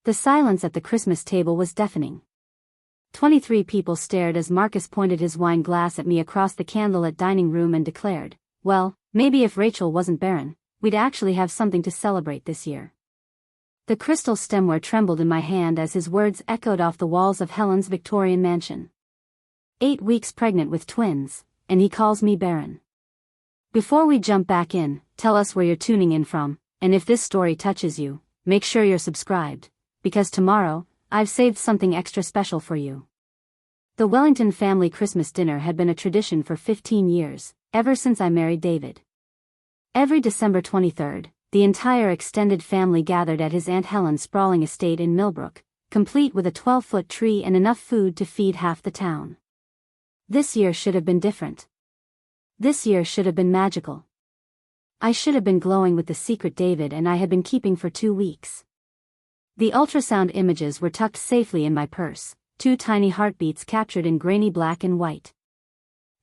The silence at the Christmas table was deafening. 23 people stared as Marcus pointed his wine glass at me across the candlelit dining room and declared, "Well, maybe if Rachel wasn't barren, we'd actually have something to celebrate this year." The crystal stemware trembled in my hand as his words echoed off the walls of Helen's Victorian mansion. 8 weeks pregnant with twins, and he calls me barren. Before we jump back in, tell us where you're tuning in from, and if this story touches you, make sure you're subscribed, because tomorrow, I've saved something extra special for you. The Wellington family Christmas dinner had been a tradition for 15 years, ever since I married David. Every December 23rd, the entire extended family gathered at his Aunt Helen's sprawling estate in Millbrook, complete with a 12-foot tree and enough food to feed half the town. This year should have been different. This year should have been magical. I should have been glowing with the secret David and I had been keeping for 2 weeks. The ultrasound images were tucked safely in my purse, 2 tiny heartbeats captured in grainy black and white.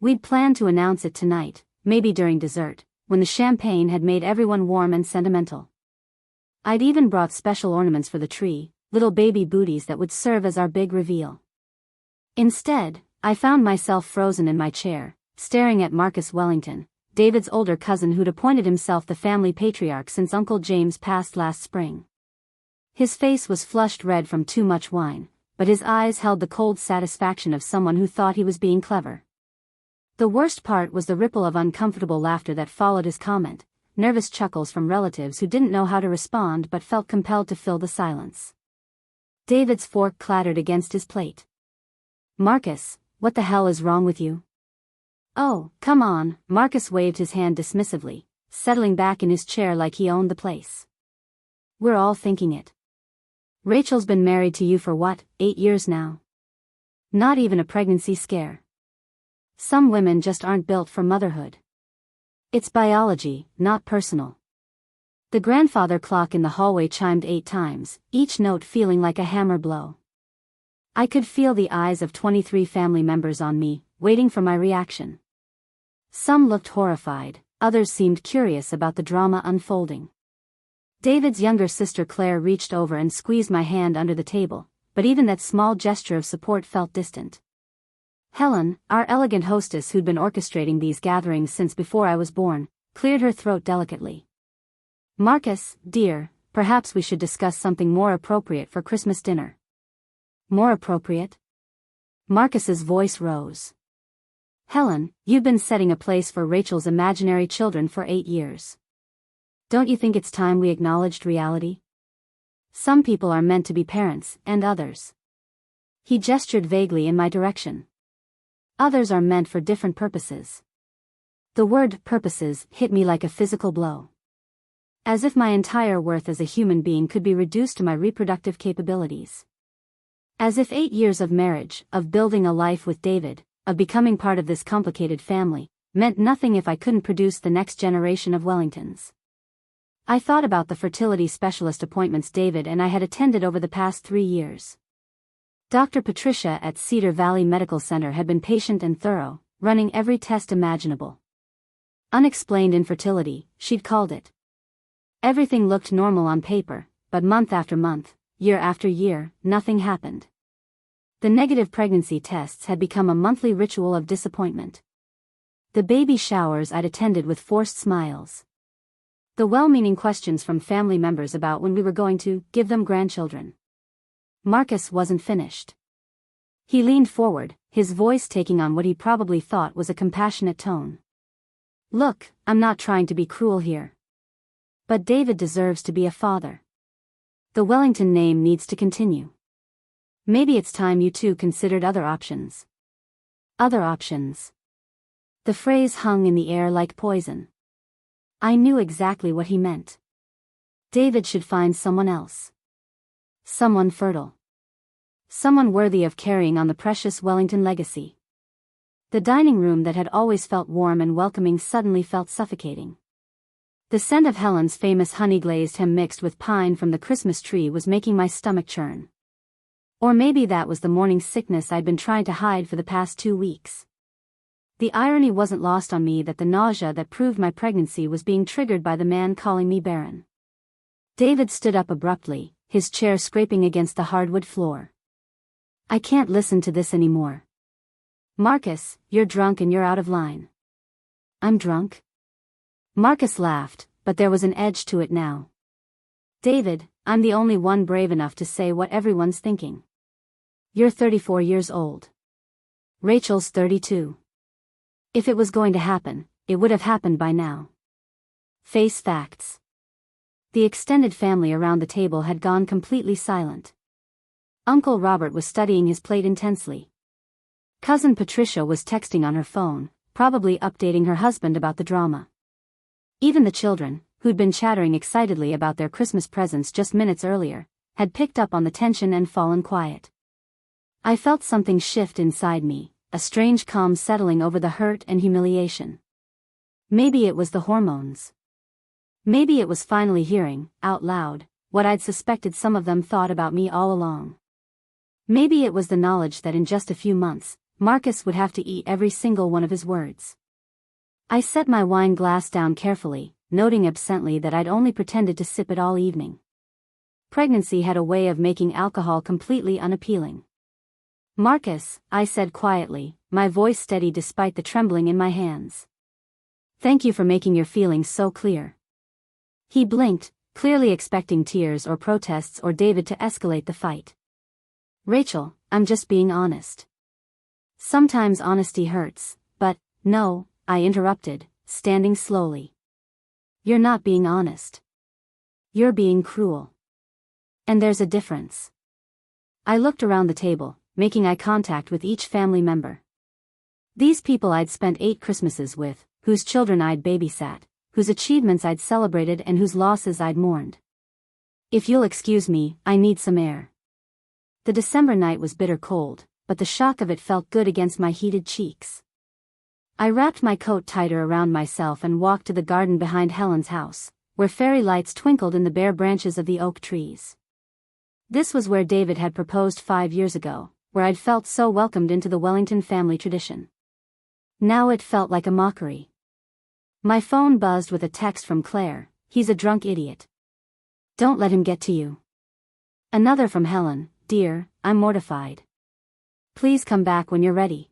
We'd planned to announce it tonight, maybe during dessert, when the champagne had made everyone warm and sentimental. I'd even brought special ornaments for the tree, little baby booties that would serve as our big reveal. Instead, I found myself frozen in my chair, staring at Marcus Wellington, David's older cousin who'd appointed himself the family patriarch since Uncle James passed last spring. His face was flushed red from too much wine, but his eyes held the cold satisfaction of someone who thought he was being clever. The worst part was the ripple of uncomfortable laughter that followed his comment, nervous chuckles from relatives who didn't know how to respond but felt compelled to fill the silence. David's fork clattered against his plate. "Marcus, what the hell is wrong with you?" "Oh, come on," Marcus waved his hand dismissively, settling back in his chair like he owned the place. "We're all thinking it. Rachel's been married to you for what, 8 years now? Not even a pregnancy scare. Some women just aren't built for motherhood. It's biology, not personal." The grandfather clock in the hallway chimed 8 times, each note feeling like a hammer blow. I could feel the eyes of 23 family members on me, waiting for my reaction. Some looked horrified, others seemed curious about the drama unfolding. David's younger sister Claire reached over and squeezed my hand under the table, but even that small gesture of support felt distant. Helen, our elegant hostess who'd been orchestrating these gatherings since before I was born, cleared her throat delicately. "Marcus, dear, perhaps we should discuss something more appropriate for Christmas dinner." "More appropriate?" Marcus's voice rose. "Helen, you've been setting a place for Rachel's imaginary children for 8 years. Don't you think it's time we acknowledged reality? Some people are meant to be parents, and others." He gestured vaguely in my direction. "Others are meant for different purposes." The word purposes hit me like a physical blow. As if my entire worth as a human being could be reduced to my reproductive capabilities. As if 8 years of marriage, of building a life with David, of becoming part of this complicated family, meant nothing if I couldn't produce the next generation of Wellingtons. I thought about the fertility specialist appointments David and I had attended over the past 3 years. Dr. Patricia at Cedar Valley Medical Center had been patient and thorough, running every test imaginable. Unexplained infertility, she'd called it. Everything looked normal on paper, but month after month, year after year, nothing happened. The negative pregnancy tests had become a monthly ritual of disappointment. The baby showers I'd attended with forced smiles. The well-meaning questions from family members about when we were going to give them grandchildren. Marcus wasn't finished. He leaned forward, his voice taking on what he probably thought was a compassionate tone. "Look, I'm not trying to be cruel here. But David deserves to be a father. The Wellington name needs to continue. Maybe it's time you two considered other options." Other options. The phrase hung in the air like poison. I knew exactly what he meant. David should find someone else. Someone fertile. Someone worthy of carrying on the precious Wellington legacy. The dining room that had always felt warm and welcoming suddenly felt suffocating. The scent of Helen's famous honey-glazed ham mixed with pine from the Christmas tree was making my stomach churn. Or maybe that was the morning sickness I'd been trying to hide for the past 2 weeks. The irony wasn't lost on me that the nausea that proved my pregnancy was being triggered by the man calling me barren. David stood up abruptly, his chair scraping against the hardwood floor. I can't listen to this anymore. Marcus, you're drunk and you're out of line. I'm drunk? Marcus laughed, but there was an edge to it now. David, I'm the only one brave enough to say what everyone's thinking. You're 34 years old. Rachel's 32. If it was going to happen, it would have happened by now. Face facts. The extended family around the table had gone completely silent. Uncle Robert was studying his plate intensely. Cousin Patricia was texting on her phone, probably updating her husband about the drama. Even the children, who'd been chattering excitedly about their Christmas presents just minutes earlier, had picked up on the tension and fallen quiet. I felt something shift inside me, a strange calm settling over the hurt and humiliation. Maybe it was the hormones. Maybe it was finally hearing, out loud, what I'd suspected some of them thought about me all along. Maybe it was the knowledge that in just a few months, Marcus would have to eat every single one of his words. I set my wine glass down carefully, noting absently that I'd only pretended to sip it all evening. Pregnancy had a way of making alcohol completely unappealing. Marcus, I said quietly, my voice steady despite the trembling in my hands. Thank you for making your feelings so clear. He blinked, clearly expecting tears or protests or David to escalate the fight. Rachel, I'm just being honest. Sometimes honesty hurts, but, no, I interrupted, standing slowly. You're not being honest. You're being cruel. And there's a difference. I looked around the table, making eye contact with each family member. These people I'd spent 8 Christmases with, whose children I'd babysat, whose achievements I'd celebrated and whose losses I'd mourned. If you'll excuse me, I need some air. The December night was bitter cold, but the shock of it felt good against my heated cheeks. I wrapped my coat tighter around myself and walked to the garden behind Helen's house, where fairy lights twinkled in the bare branches of the oak trees. This was where David had proposed 5 years ago, where I'd felt so welcomed into the Wellington family tradition. Now it felt like a mockery. My phone buzzed with a text from Claire, "He's a drunk idiot. Don't let him get to you." Another from Helen, "Dear, I'm mortified. Please come back when you're ready."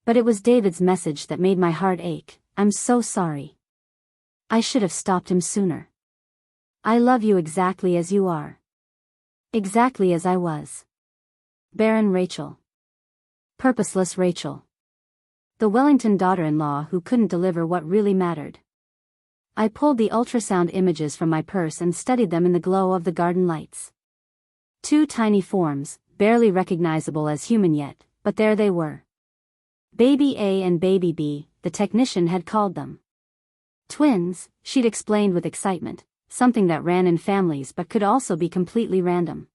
But it was David's message that made my heart ache, "I'm so sorry. I should have stopped him sooner. I love you exactly as you are. Exactly as I was." Barren Rachel. Purposeless Rachel. The Wellington daughter-in-law who couldn't deliver what really mattered. I pulled the ultrasound images from my purse and studied them in the glow of the garden lights. 2 tiny forms, barely recognizable as human yet, but there they were. Baby A and Baby B, the technician had called them. Twins, she'd explained with excitement, something that ran in families but could also be completely random.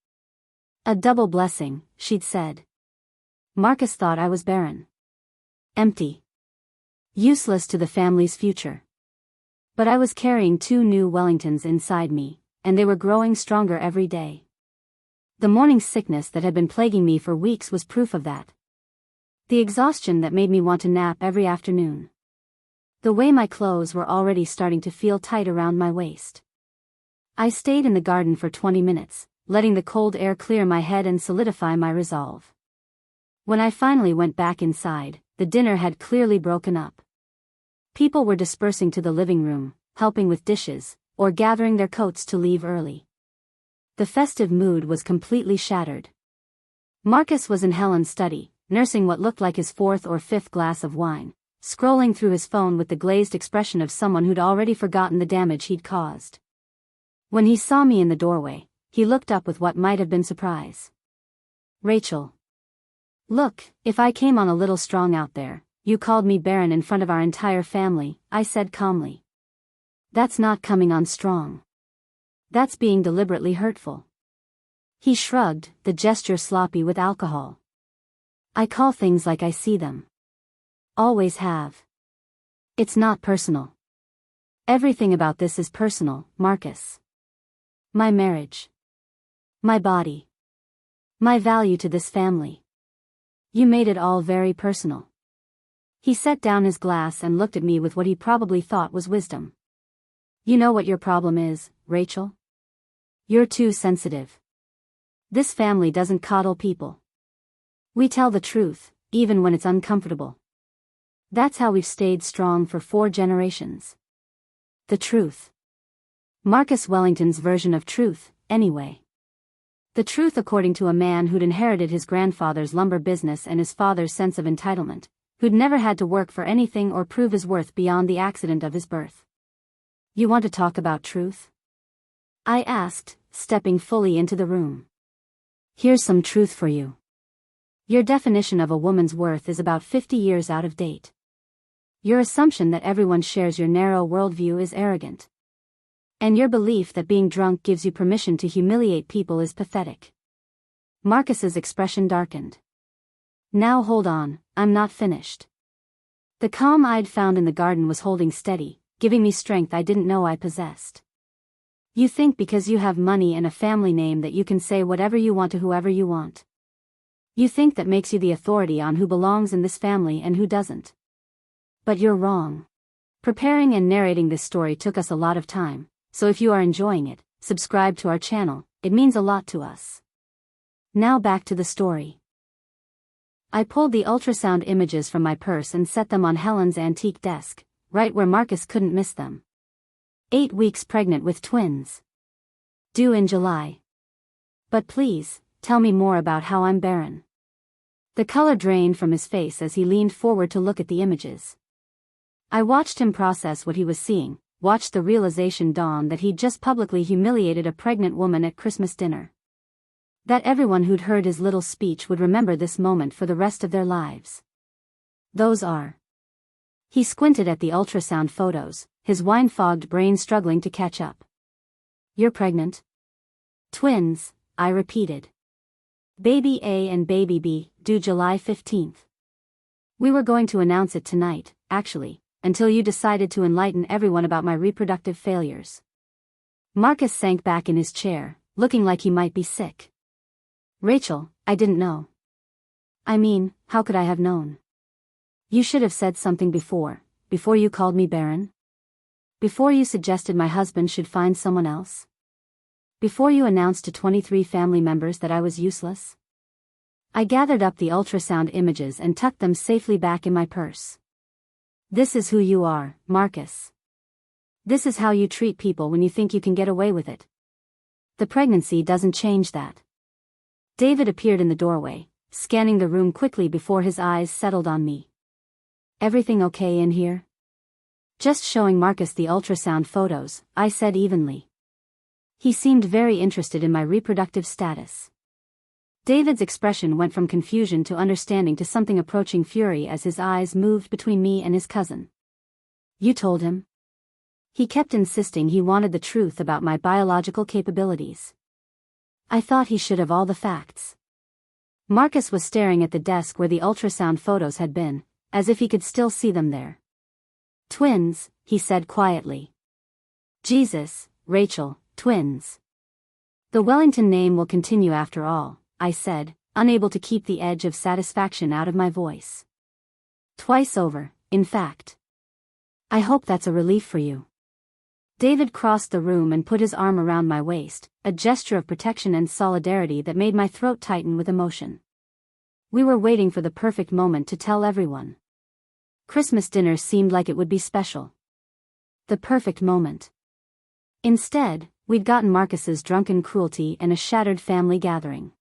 A double blessing, she'd said. Marcus thought I was barren. Empty. Useless to the family's future. But I was carrying 2 new Wellingtons inside me, and they were growing stronger every day. The morning sickness that had been plaguing me for weeks was proof of that. The exhaustion that made me want to nap every afternoon. The way my clothes were already starting to feel tight around my waist. I stayed in the garden for 20 minutes, letting the cold air clear my head and solidify my resolve. When I finally went back inside, the dinner had clearly broken up. People were dispersing to the living room, helping with dishes, or gathering their coats to leave early. The festive mood was completely shattered. Marcus was in Helen's study, nursing what looked like his 4th or 5th glass of wine, scrolling through his phone with the glazed expression of someone who'd already forgotten the damage he'd caused. When he saw me in the doorway, he looked up with what might have been surprise. "Rachel. Look, if I came on a little strong out there, you called me barren in front of our entire family," I said calmly. "That's not coming on strong. That's being deliberately hurtful." He shrugged, the gesture sloppy with alcohol. "I call things like I see them. Always have. It's not personal. Everything about this is personal, Marcus. My marriage. My body. My value to this family. You made it all very personal." He set down his glass and looked at me with what he probably thought was wisdom. "You know what your problem is, Rachel? You're too sensitive. This family doesn't coddle people. We tell the truth, even when it's uncomfortable. That's how we've stayed strong for 4 generations. The truth. Marcus Wellington's version of truth, anyway. The truth according to a man who'd inherited his grandfather's lumber business and his father's sense of entitlement, who'd never had to work for anything or prove his worth beyond the accident of his birth. You want to talk about truth? I asked, stepping fully into the room. Here's some truth for you. Your definition of a woman's worth is about 50 years out of date. Your assumption that everyone shares your narrow worldview is arrogant. And your belief that being drunk gives you permission to humiliate people is pathetic. Marcus's expression darkened. Now hold on, I'm not finished. The calm I'd found in the garden was holding steady, giving me strength I didn't know I possessed. You think because you have money and a family name that you can say whatever you want to whoever you want. You think that makes you the authority on who belongs in this family and who doesn't. But you're wrong. Preparing and narrating this story took us a lot of time, so if you are enjoying it, subscribe to our channel, it means a lot to us. Now back to the story. I pulled the ultrasound images from my purse and set them on Helen's antique desk, right where Marcus couldn't miss them. 8 weeks pregnant with twins. Due in July. But please, tell me more about how I'm barren. The color drained from his face as he leaned forward to look at the images. I watched him process what he was seeing, watched the realization dawn that he'd just publicly humiliated a pregnant woman at Christmas dinner. That everyone who'd heard his little speech would remember this moment for the rest of their lives. Those are. He squinted at the ultrasound photos, his wine-fogged brain struggling to catch up. You're pregnant? Twins, I repeated. Baby A and baby B, due July 15th. We were going to announce it tonight, actually, until you decided to enlighten everyone about my reproductive failures. Marcus sank back in his chair, looking like he might be sick. Rachel, I didn't know. I mean, how could I have known? You should have said something before you called me barren. Before you suggested my husband should find someone else. Before you announced to 23 family members that I was useless. I gathered up the ultrasound images and tucked them safely back in my purse. This is who you are, Marcus. This is how you treat people when you think you can get away with it. The pregnancy doesn't change that. David appeared in the doorway, scanning the room quickly before his eyes settled on me. Everything okay in here? Just showing Marcus the ultrasound photos, I said evenly. He seemed very interested in my reproductive status. David's expression went from confusion to understanding to something approaching fury as his eyes moved between me and his cousin. You told him? He kept insisting he wanted the truth about my biological capabilities. I thought he should have all the facts. Marcus was staring at the desk where the ultrasound photos had been, as if he could still see them there. Twins, he said quietly. Jesus, Rachel, twins. The Wellington name will continue after all, I said, unable to keep the edge of satisfaction out of my voice. Twice over, in fact. I hope that's a relief for you. David crossed the room and put his arm around my waist, a gesture of protection and solidarity that made my throat tighten with emotion. We were waiting for the perfect moment to tell everyone. Christmas dinner seemed like it would be special. The perfect moment. Instead, we'd gotten Marcus's drunken cruelty and a shattered family gathering.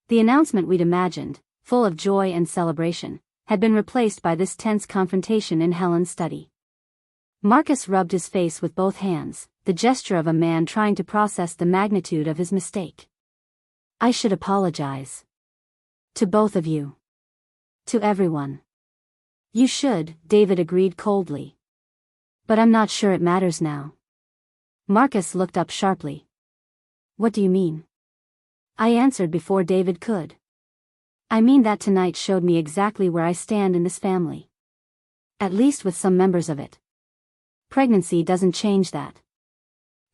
The announcement we'd imagined, full of joy and celebration, had been replaced by this tense confrontation in Helen's study. Marcus rubbed his face with both hands, the gesture of a man trying to process the magnitude of his mistake. I should apologize. To both of you. To everyone. You should, David agreed coldly. But I'm not sure it matters now. Marcus looked up sharply. What do you mean? I answered before David could. I mean that tonight showed me exactly where I stand in this family. At least with some members of it. Pregnancy doesn't change that.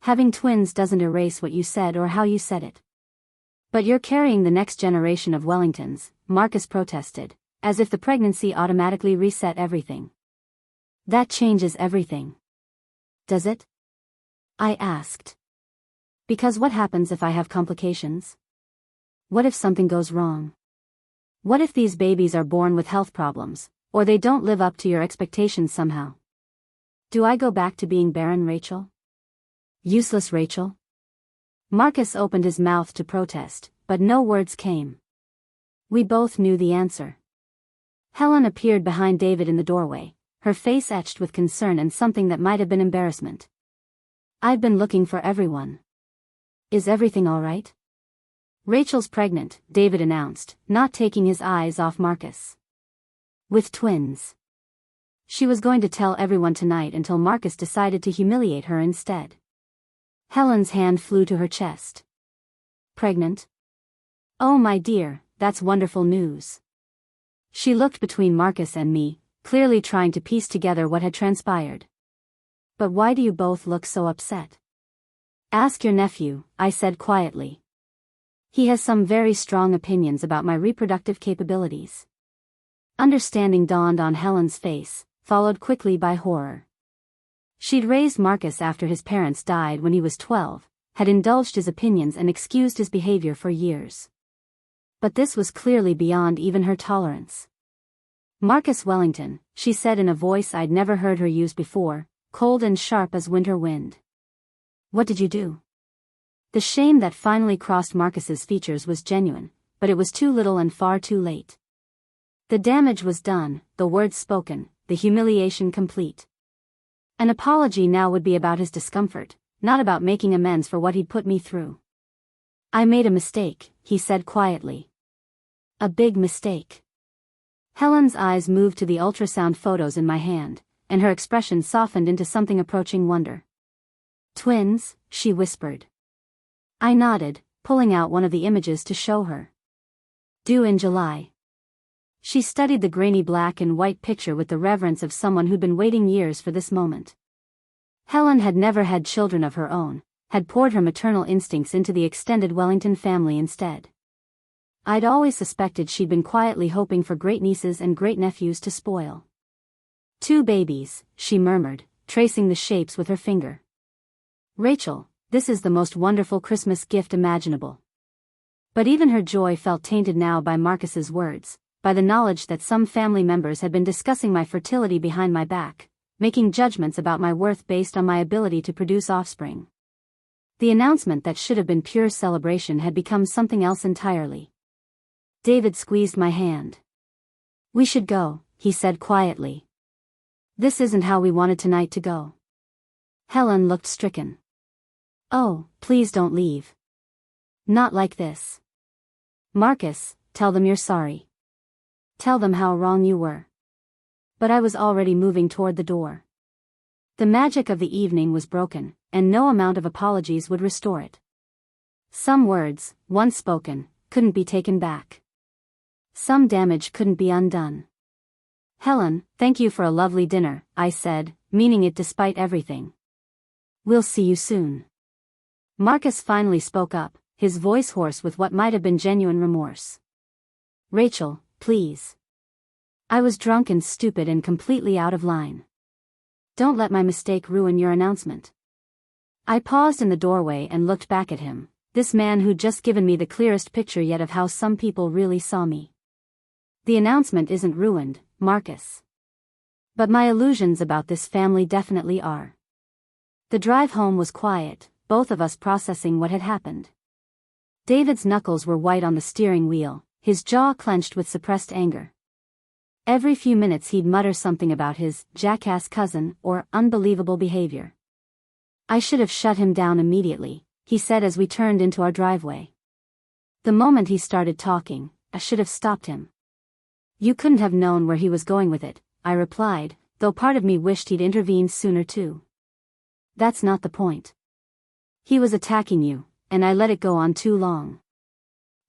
Having twins doesn't erase what you said or how you said it. But you're carrying the next generation of Wellingtons, Marcus protested, as if the pregnancy automatically reset everything. That changes everything. Does it? I asked. Because what happens if I have complications? What if something goes wrong? What if these babies are born with health problems, or they don't live up to your expectations somehow? Do I go back to being barren, Rachel? Useless Rachel? Marcus opened his mouth to protest, but no words came. We both knew the answer. Helen appeared behind David in the doorway, her face etched with concern and something that might have been embarrassment. I've been looking for everyone. Is everything all right? Rachel's pregnant, David announced, not taking his eyes off Marcus. With twins. She was going to tell everyone tonight until Marcus decided to humiliate her instead. Helen's hand flew to her chest. Pregnant? Oh my dear, that's wonderful news. She looked between Marcus and me, clearly trying to piece together what had transpired. But why do you both look so upset? Ask your nephew, I said quietly. He has some very strong opinions about my reproductive capabilities. Understanding dawned on Helen's face, followed quickly by horror. She'd raised Marcus after his parents died when he was 12, had indulged his opinions and excused his behavior for years. But this was clearly beyond even her tolerance. Marcus Wellington, she said in a voice I'd never heard her use before, cold and sharp as winter wind. What did you do? The shame that finally crossed Marcus's features was genuine, but it was too little and far too late. The damage was done, the words spoken, the humiliation complete. An apology now would be about his discomfort, not about making amends for what he'd put me through. I made a mistake, he said quietly. A big mistake. Helen's eyes moved to the ultrasound photos in my hand, and her expression softened into something approaching wonder. Twins, she whispered. I nodded, pulling out one of the images to show her. Due in July. She studied the grainy black and white picture with the reverence of someone who'd been waiting years for this moment. Helen had never had children of her own, had poured her maternal instincts into the extended Wellington family instead. I'd always suspected she'd been quietly hoping for great-nieces and great-nephews to spoil. 2 babies, she murmured, tracing the shapes with her finger. Rachel, this is the most wonderful Christmas gift imaginable. But even her joy felt tainted now by Marcus's words, by the knowledge that some family members had been discussing my fertility behind my back, making judgments about my worth based on my ability to produce offspring. The announcement that should have been pure celebration had become something else entirely. David squeezed my hand. We should go, he said quietly. This isn't how we wanted tonight to go. Helen looked stricken. Oh, please don't leave. Not like this. Marcus, tell them you're sorry. Tell them how wrong you were. But I was already moving toward the door. The magic of the evening was broken, and no amount of apologies would restore it. Some words, once spoken, couldn't be taken back. Some damage couldn't be undone. Helen, thank you for a lovely dinner, I said, meaning it despite everything. We'll see you soon. Marcus finally spoke up, his voice hoarse with what might have been genuine remorse. Rachel, please. I was drunk and stupid and completely out of line. Don't let my mistake ruin your announcement. I paused in the doorway and looked back at him, this man who'd just given me the clearest picture yet of how some people really saw me. The announcement isn't ruined, Marcus. But my illusions about this family definitely are. The drive home was quiet, both of us processing what had happened. David's knuckles were white on the steering wheel, his jaw clenched with suppressed anger. Every few minutes he'd mutter something about his jackass cousin or unbelievable behavior. I should have shut him down immediately, he said as we turned into our driveway. The moment he started talking, I should have stopped him. You couldn't have known where he was going with it, I replied, though part of me wished he'd intervened sooner too. That's not the point. He was attacking you, and I let it go on too long.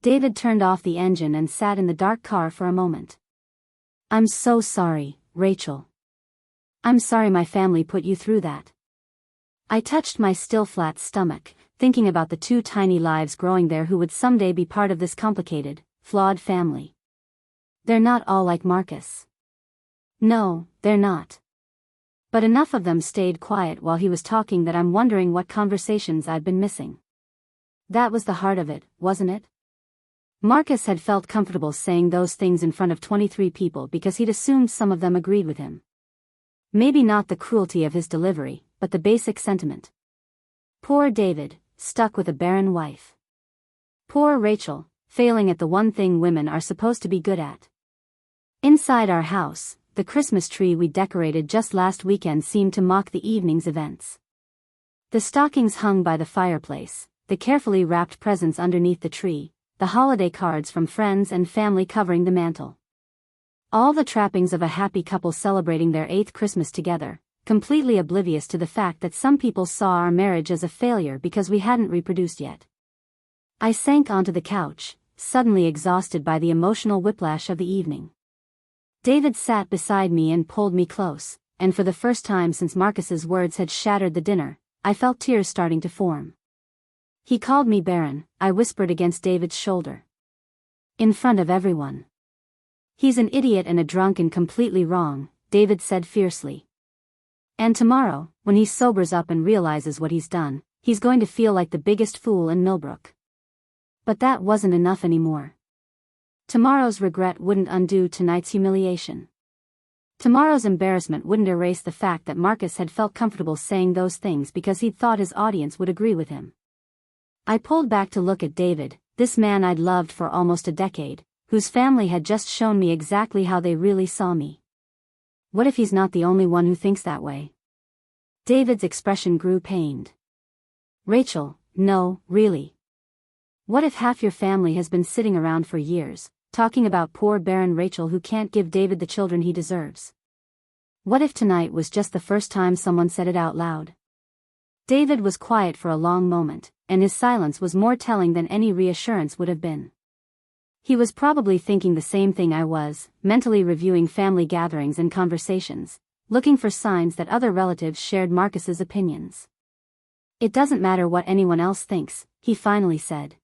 David turned off the engine and sat in the dark car for a moment. I'm so sorry, Rachel. I'm sorry my family put you through that. I touched my still flat stomach, thinking about the 2 tiny lives growing there who would someday be part of this complicated, flawed family. They're not all like Marcus. No, they're not. But enough of them stayed quiet while he was talking that I'm wondering what conversations I've been missing. That was the heart of it, wasn't it? Marcus had felt comfortable saying those things in front of 23 people because he'd assumed some of them agreed with him. Maybe not the cruelty of his delivery, but the basic sentiment. Poor David, stuck with a barren wife. Poor Rachel, failing at the one thing women are supposed to be good at. Inside our house, the Christmas tree we decorated just last weekend seemed to mock the evening's events. The stockings hung by the fireplace, the carefully wrapped presents underneath the tree, the holiday cards from friends and family covering the mantel. All the trappings of a happy couple celebrating their 8th Christmas together, completely oblivious to the fact that some people saw our marriage as a failure because we hadn't reproduced yet. I sank onto the couch, suddenly exhausted by the emotional whiplash of the evening. David sat beside me and pulled me close, and for the first time since Marcus's words had shattered the dinner, I felt tears starting to form. He called me Barren, I whispered against David's shoulder. In front of everyone. He's an idiot and a drunk and completely wrong, David said fiercely. And tomorrow, when he sobers up and realizes what he's done, he's going to feel like the biggest fool in Millbrook. But that wasn't enough anymore. Tomorrow's regret wouldn't undo tonight's humiliation. Tomorrow's embarrassment wouldn't erase the fact that Marcus had felt comfortable saying those things because he'd thought his audience would agree with him. I pulled back to look at David, this man I'd loved for almost a decade, whose family had just shown me exactly how they really saw me. What if he's not the only one who thinks that way? David's expression grew pained. Rachel, no, really. What if half your family has been sitting around for years, talking about poor barren Rachel who can't give David the children he deserves? What if tonight was just the first time someone said it out loud? David was quiet for a long moment, and his silence was more telling than any reassurance would have been. He was probably thinking the same thing I was, mentally reviewing family gatherings and conversations, looking for signs that other relatives shared Marcus's opinions. It doesn't matter what anyone else thinks, he finally said.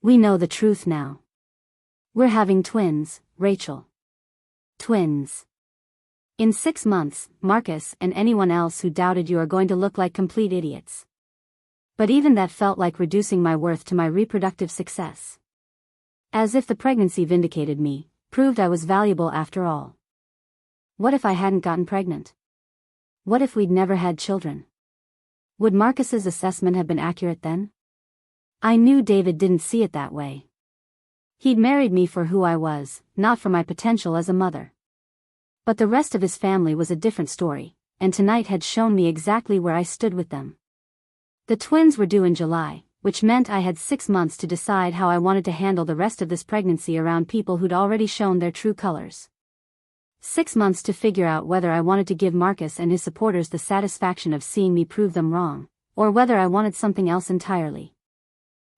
We know the truth now. We're having twins, Rachel. Twins. In 6 months, Marcus and anyone else who doubted you are going to look like complete idiots. But even that felt like reducing my worth to my reproductive success. As if the pregnancy vindicated me, proved I was valuable after all. What if I hadn't gotten pregnant? What if we'd never had children? Would Marcus's assessment have been accurate then? I knew David didn't see it that way. He'd married me for who I was, not for my potential as a mother. But the rest of his family was a different story, and tonight had shown me exactly where I stood with them. The twins were due in July, which meant I had 6 months to decide how I wanted to handle the rest of this pregnancy around people who'd already shown their true colors. 6 months to figure out whether I wanted to give Marcus and his supporters the satisfaction of seeing me prove them wrong, or whether I wanted something else entirely.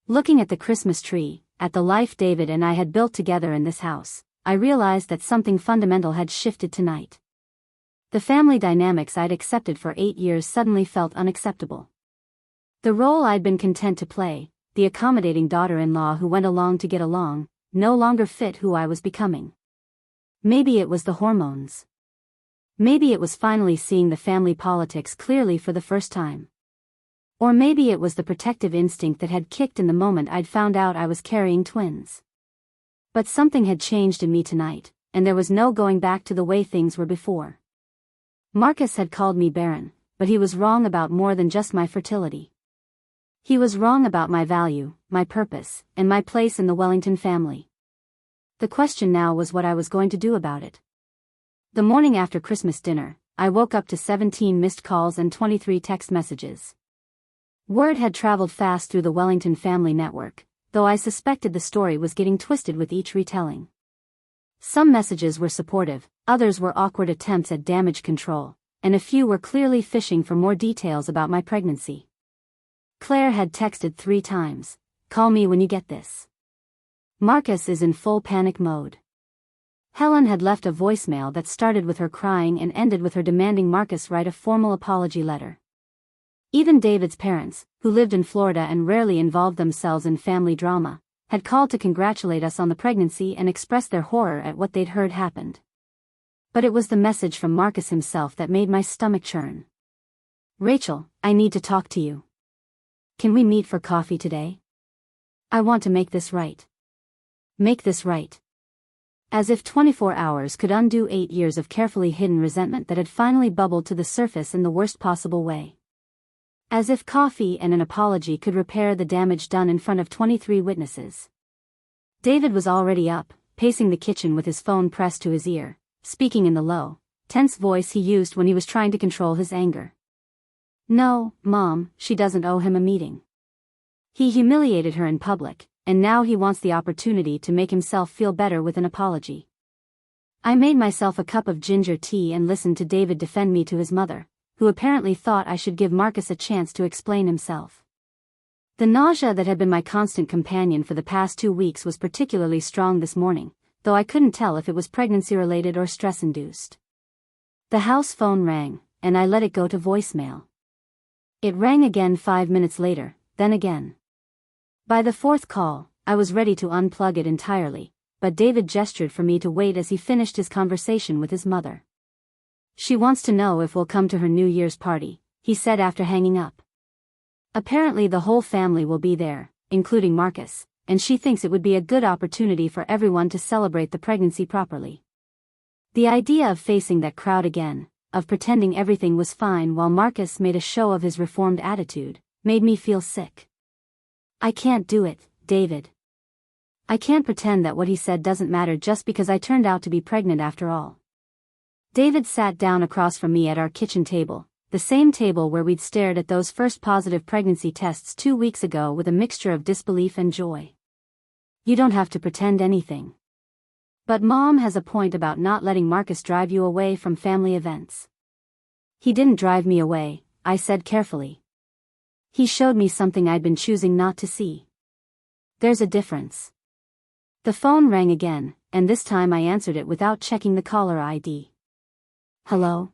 Looking at the Christmas tree, at the life David and I had built together in this house, I realized that something fundamental had shifted tonight. The family dynamics I'd accepted for 8 years suddenly felt unacceptable. The role I'd been content to play, the accommodating daughter-in-law who went along to get along, no longer fit who I was becoming. Maybe it was the hormones. Maybe it was finally seeing the family politics clearly for the first time. Or maybe it was the protective instinct that had kicked in the moment I'd found out I was carrying twins. But something had changed in me tonight, and there was no going back to the way things were before. Marcus had called me barren, but he was wrong about more than just my fertility. He was wrong about my value, my purpose, and my place in the Wellington family. The question now was what I was going to do about it. The morning after Christmas dinner, I woke up to 17 missed calls and 23 text messages. Word had traveled fast through the Wellington family network, though I suspected the story was getting twisted with each retelling. Some messages were supportive, others were awkward attempts at damage control, and a few were clearly fishing for more details about my pregnancy. Claire had texted 3 times, "Call me when you get this." Marcus is in full panic mode. Helen had left a voicemail that started with her crying and ended with her demanding Marcus write a formal apology letter. Even David's parents, who lived in Florida and rarely involved themselves in family drama, had called to congratulate us on the pregnancy and express their horror at what they'd heard happened. But it was the message from Marcus himself that made my stomach churn. "Rachel, I need to talk to you. Can we meet for coffee today?" I want to make this right. Make this right. As if 24 hours could undo 8 years of carefully hidden resentment that had finally bubbled to the surface in the worst possible way. As if coffee and an apology could repair the damage done in front of 23 witnesses. David was already up, pacing the kitchen with his phone pressed to his ear, speaking in the low, tense voice he used when he was trying to control his anger. No, Mom, she doesn't owe him a meeting. He humiliated her in public, and now he wants the opportunity to make himself feel better with an apology. I made myself a cup of ginger tea and listened to David defend me to his mother, who apparently thought I should give Marcus a chance to explain himself. The nausea that had been my constant companion for the past 2 weeks was particularly strong this morning, though I couldn't tell if it was pregnancy-related or stress-induced. The house phone rang, and I let it go to voicemail. It rang again 5 minutes later, then again. By the 4th call, I was ready to unplug it entirely, but David gestured for me to wait as he finished his conversation with his mother. She wants to know if we'll come to her New Year's party, he said after hanging up. Apparently the whole family will be there, including Marcus, and she thinks it would be a good opportunity for everyone to celebrate the pregnancy properly. The idea of facing that crowd again, of pretending everything was fine while Marcus made a show of his reformed attitude, made me feel sick. I can't do it, David. I can't pretend that what he said doesn't matter just because I turned out to be pregnant after all. David sat down across from me at our kitchen table, the same table where we'd stared at those first positive pregnancy tests 2 weeks ago with a mixture of disbelief and joy. You don't have to pretend anything. But Mom has a point about not letting Marcus drive you away from family events. He didn't drive me away, I said carefully. He showed me something I'd been choosing not to see. There's a difference. The phone rang again, and this time I answered it without checking the caller ID. Hello?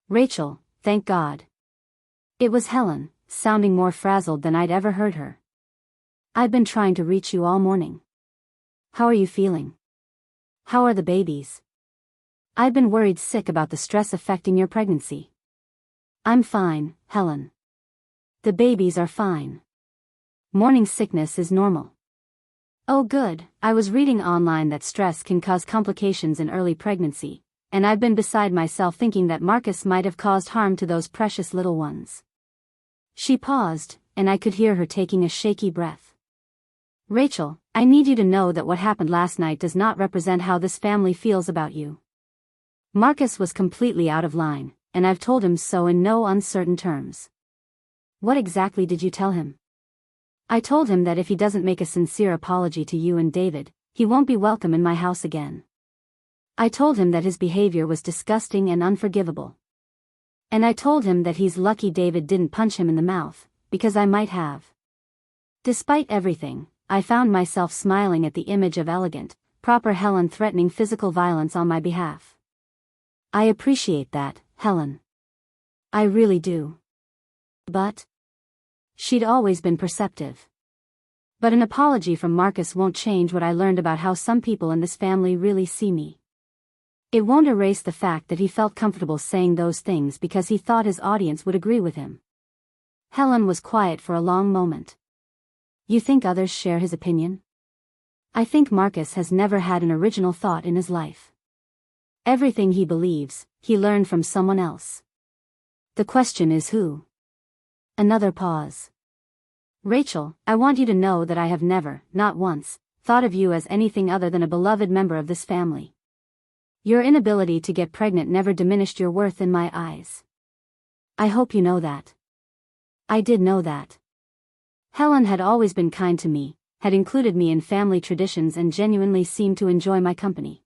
Rachel, thank God. It was Helen, sounding more frazzled than I'd ever heard her. I've been trying to reach you all morning. How are you feeling? How are the babies? I've been worried sick about the stress affecting your pregnancy. I'm fine, Helen. The babies are fine. Morning sickness is normal. Oh good, I was reading online that stress can cause complications in early pregnancy, and I've been beside myself thinking that Marcus might have caused harm to those precious little ones. She paused, and I could hear her taking a shaky breath. Rachel, I need you to know that what happened last night does not represent how this family feels about you. Marcus was completely out of line, and I've told him so in no uncertain terms. What exactly did you tell him? I told him that if he doesn't make a sincere apology to you and David, he won't be welcome in my house again. I told him that his behavior was disgusting and unforgivable. And I told him that he's lucky David didn't punch him in the mouth, because I might have. Despite everything, I found myself smiling at the image of elegant, proper Helen threatening physical violence on my behalf. I appreciate that, Helen. I really do. But she'd always been perceptive. But an apology from Marcus won't change what I learned about how some people in this family really see me. It won't erase the fact that he felt comfortable saying those things because he thought his audience would agree with him. Helen was quiet for a long moment. You think others share his opinion? I think Marcus has never had an original thought in his life. Everything he believes, he learned from someone else. The question is who? Another pause. Rachel, I want you to know that I have never, not once, thought of you as anything other than a beloved member of this family. Your inability to get pregnant never diminished your worth in my eyes. I hope you know that. I did know that. Helen had always been kind to me, had included me in family traditions and genuinely seemed to enjoy my company.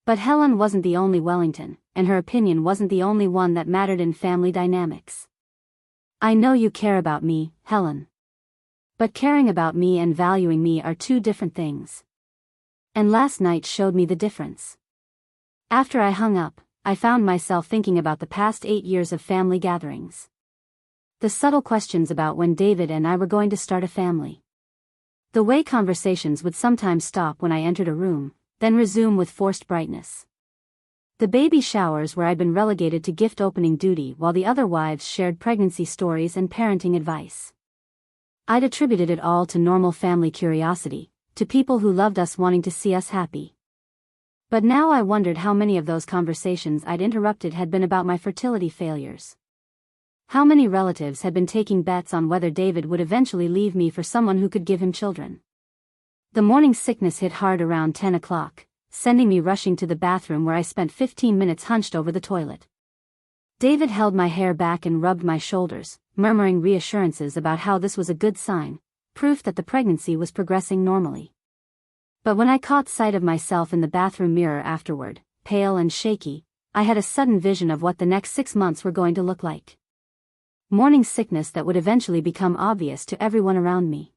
But Helen wasn't the only Wellington, and her opinion wasn't the only one that mattered in family dynamics. I know you care about me, Helen. But caring about me and valuing me are two different things. And last night showed me the difference. After I hung up, I found myself thinking about the past 8 years of family gatherings. The subtle questions about when David and I were going to start a family. The way conversations would sometimes stop when I entered a room, then resume with forced brightness. The baby showers where I'd been relegated to gift opening duty while the other wives shared pregnancy stories and parenting advice. I'd attributed it all to normal family curiosity, to people who loved us wanting to see us happy. But now I wondered how many of those conversations I'd interrupted had been about my fertility failures. How many relatives had been taking bets on whether David would eventually leave me for someone who could give him children. The morning sickness hit hard around 10 o'clock, sending me rushing to the bathroom where I spent 15 minutes hunched over the toilet. David held my hair back and rubbed my shoulders, murmuring reassurances about how this was a good sign, proof that the pregnancy was progressing normally. But when I caught sight of myself in the bathroom mirror afterward, pale and shaky, I had a sudden vision of what the next 6 months were going to look like. Morning sickness that would eventually become obvious to everyone around me.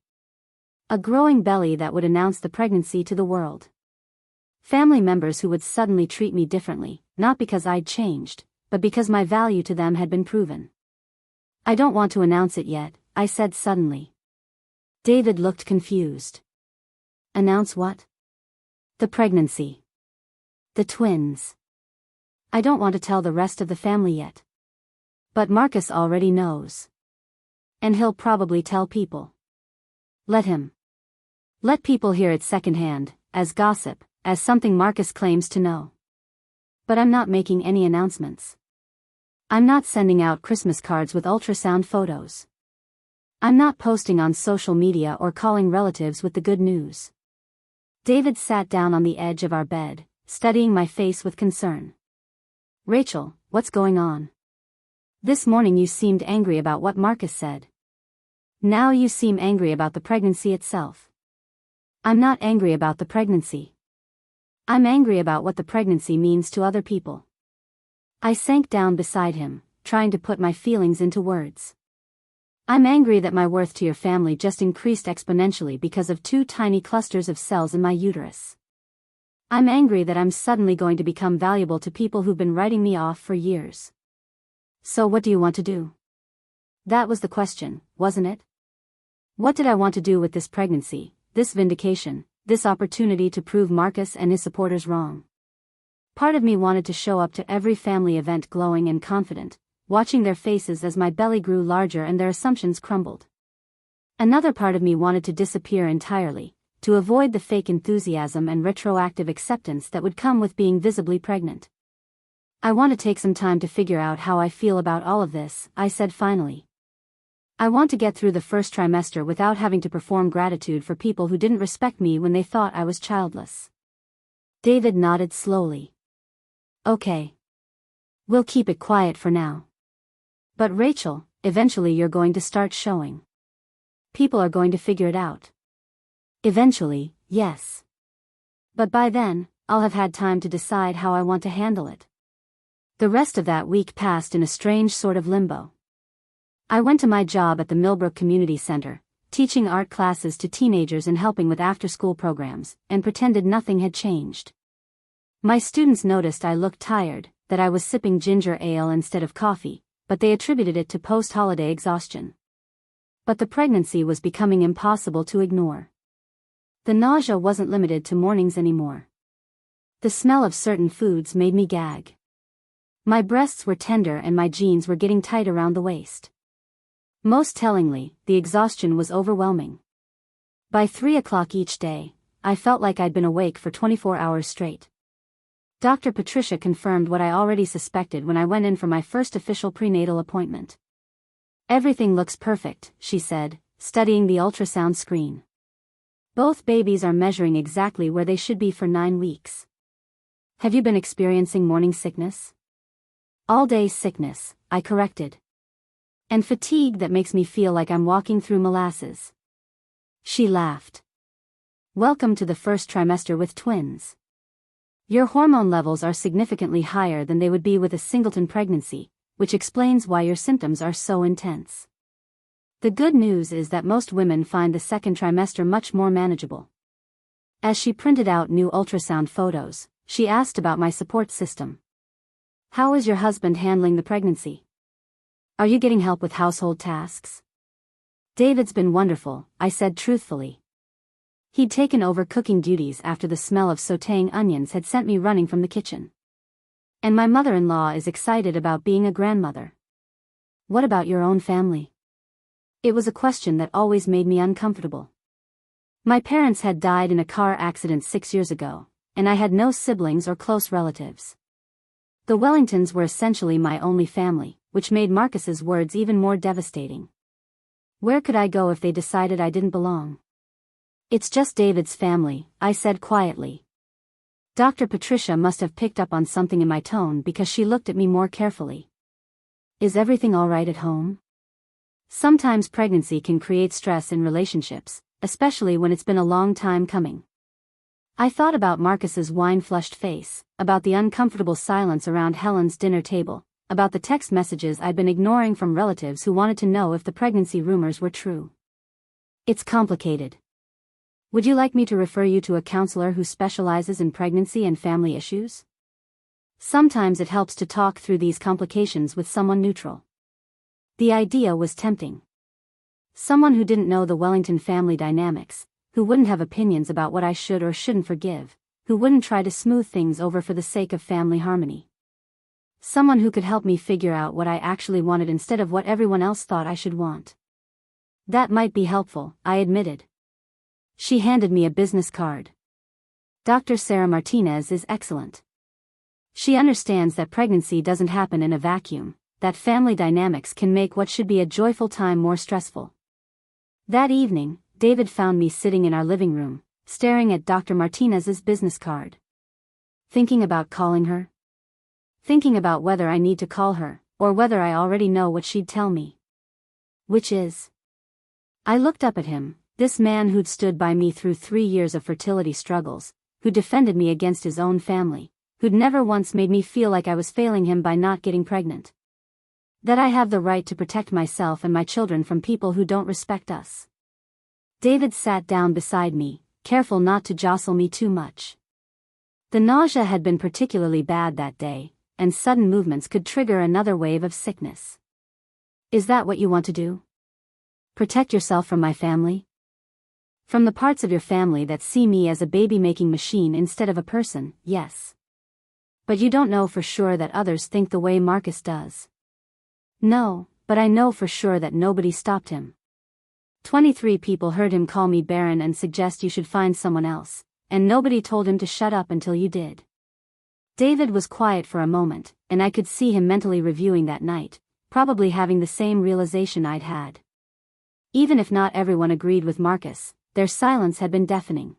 A growing belly that would announce the pregnancy to the world. Family members who would suddenly treat me differently, not because I'd changed, but because my value to them had been proven. I don't want to announce it yet, I said suddenly. David looked confused. Announce what? The pregnancy. The twins. I don't want to tell the rest of the family yet. But Marcus already knows. And he'll probably tell people. Let him. Let people hear it secondhand, as gossip, as something Marcus claims to know. But I'm not making any announcements. I'm not sending out Christmas cards with ultrasound photos. I'm not posting on social media or calling relatives with the good news. David sat down on the edge of our bed, studying my face with concern. Rachel, what's going on? This morning you seemed angry about what Marcus said. Now you seem angry about the pregnancy itself. I'm not angry about the pregnancy. I'm angry about what the pregnancy means to other people. I sank down beside him, trying to put my feelings into words. I'm angry that my worth to your family just increased exponentially because of 2 tiny clusters of cells in my uterus. I'm angry that I'm suddenly going to become valuable to people who've been writing me off for years. So what do you want to do? That was the question, wasn't it? What did I want to do with this pregnancy, this vindication, this opportunity to prove Marcus and his supporters wrong? Part of me wanted to show up to every family event glowing and confident, watching their faces as my belly grew larger and their assumptions crumbled. Another part of me wanted to disappear entirely, to avoid the fake enthusiasm and retroactive acceptance that would come with being visibly pregnant. I want to take some time to figure out how I feel about all of this, I said finally. I want to get through the first trimester without having to perform gratitude for people who didn't respect me when they thought I was childless. David nodded slowly. Okay. We'll keep it quiet for now. But Rachel, eventually you're going to start showing. People are going to figure it out. Eventually, yes. But by then, I'll have had time to decide how I want to handle it. The rest of that week passed in a strange sort of limbo. I went to my job at the Millbrook Community Center, teaching art classes to teenagers and helping with after-school programs, and pretended nothing had changed. My students noticed I looked tired, that I was sipping ginger ale instead of coffee, but they attributed it to post-holiday exhaustion. But the pregnancy was becoming impossible to ignore. The nausea wasn't limited to mornings anymore. The smell of certain foods made me gag. My breasts were tender and my jeans were getting tight around the waist. Most tellingly, the exhaustion was overwhelming. By 3 o'clock each day, I felt like I'd been awake for 24 hours straight. Dr. Patricia confirmed what I already suspected when I went in for my first official prenatal appointment. Everything looks perfect, she said, studying the ultrasound screen. Both babies are measuring exactly where they should be for 9 weeks. Have you been experiencing morning sickness? All-day sickness, I corrected. And fatigue that makes me feel like I'm walking through molasses. She laughed. Welcome to the first trimester with twins. Your hormone levels are significantly higher than they would be with a singleton pregnancy, which explains why your symptoms are so intense. The good news is that most women find the second trimester much more manageable. As she printed out new ultrasound photos, she asked about my support system. How is your husband handling the pregnancy? Are you getting help with household tasks? David's been wonderful, I said truthfully. He'd taken over cooking duties after the smell of sautéing onions had sent me running from the kitchen. And my mother-in-law is excited about being a grandmother. What about your own family? It was a question that always made me uncomfortable. My parents had died in a car accident 6 years ago, and I had no siblings or close relatives. The Wellingtons were essentially my only family, which made Marcus's words even more devastating. Where could I go if they decided I didn't belong? It's just David's family, I said quietly. Dr. Patricia must have picked up on something in my tone because she looked at me more carefully. Is everything all right at home? Sometimes pregnancy can create stress in relationships, especially when it's been a long time coming. I thought about Marcus's wine-flushed face, about the uncomfortable silence around Helen's dinner table, about the text messages I'd been ignoring from relatives who wanted to know if the pregnancy rumors were true. It's complicated. Would you like me to refer you to a counselor who specializes in pregnancy and family issues? Sometimes it helps to talk through these complications with someone neutral. The idea was tempting. Someone who didn't know the Wellington family dynamics, who wouldn't have opinions about what I should or shouldn't forgive, who wouldn't try to smooth things over for the sake of family harmony. Someone who could help me figure out what I actually wanted instead of what everyone else thought I should want. That might be helpful, I admitted. She handed me a business card. Dr. Sarah Martinez is excellent. She understands that pregnancy doesn't happen in a vacuum, that family dynamics can make what should be a joyful time more stressful. That evening, David found me sitting in our living room, staring at Dr. Martinez's business card. Thinking about calling her? Thinking about whether I need to call her, or whether I already know what she'd tell me. Which is? I looked up at him, this man who'd stood by me through 3 years of fertility struggles, who defended me against his own family, who'd never once made me feel like I was failing him by not getting pregnant. That I have the right to protect myself and my children from people who don't respect us. David sat down beside me, careful not to jostle me too much. The nausea had been particularly bad that day, and sudden movements could trigger another wave of sickness. Is that what you want to do? Protect yourself from my family? From the parts of your family that see me as a baby-making machine instead of a person, yes. But you don't know for sure that others think the way Marcus does. No, but I know for sure that nobody stopped him. 23 people heard him call me Barren and suggest you should find someone else, and nobody told him to shut up until you did. David was quiet for a moment, and I could see him mentally reviewing that night, probably having the same realization I'd had. Even if not everyone agreed with Marcus, their silence had been deafening.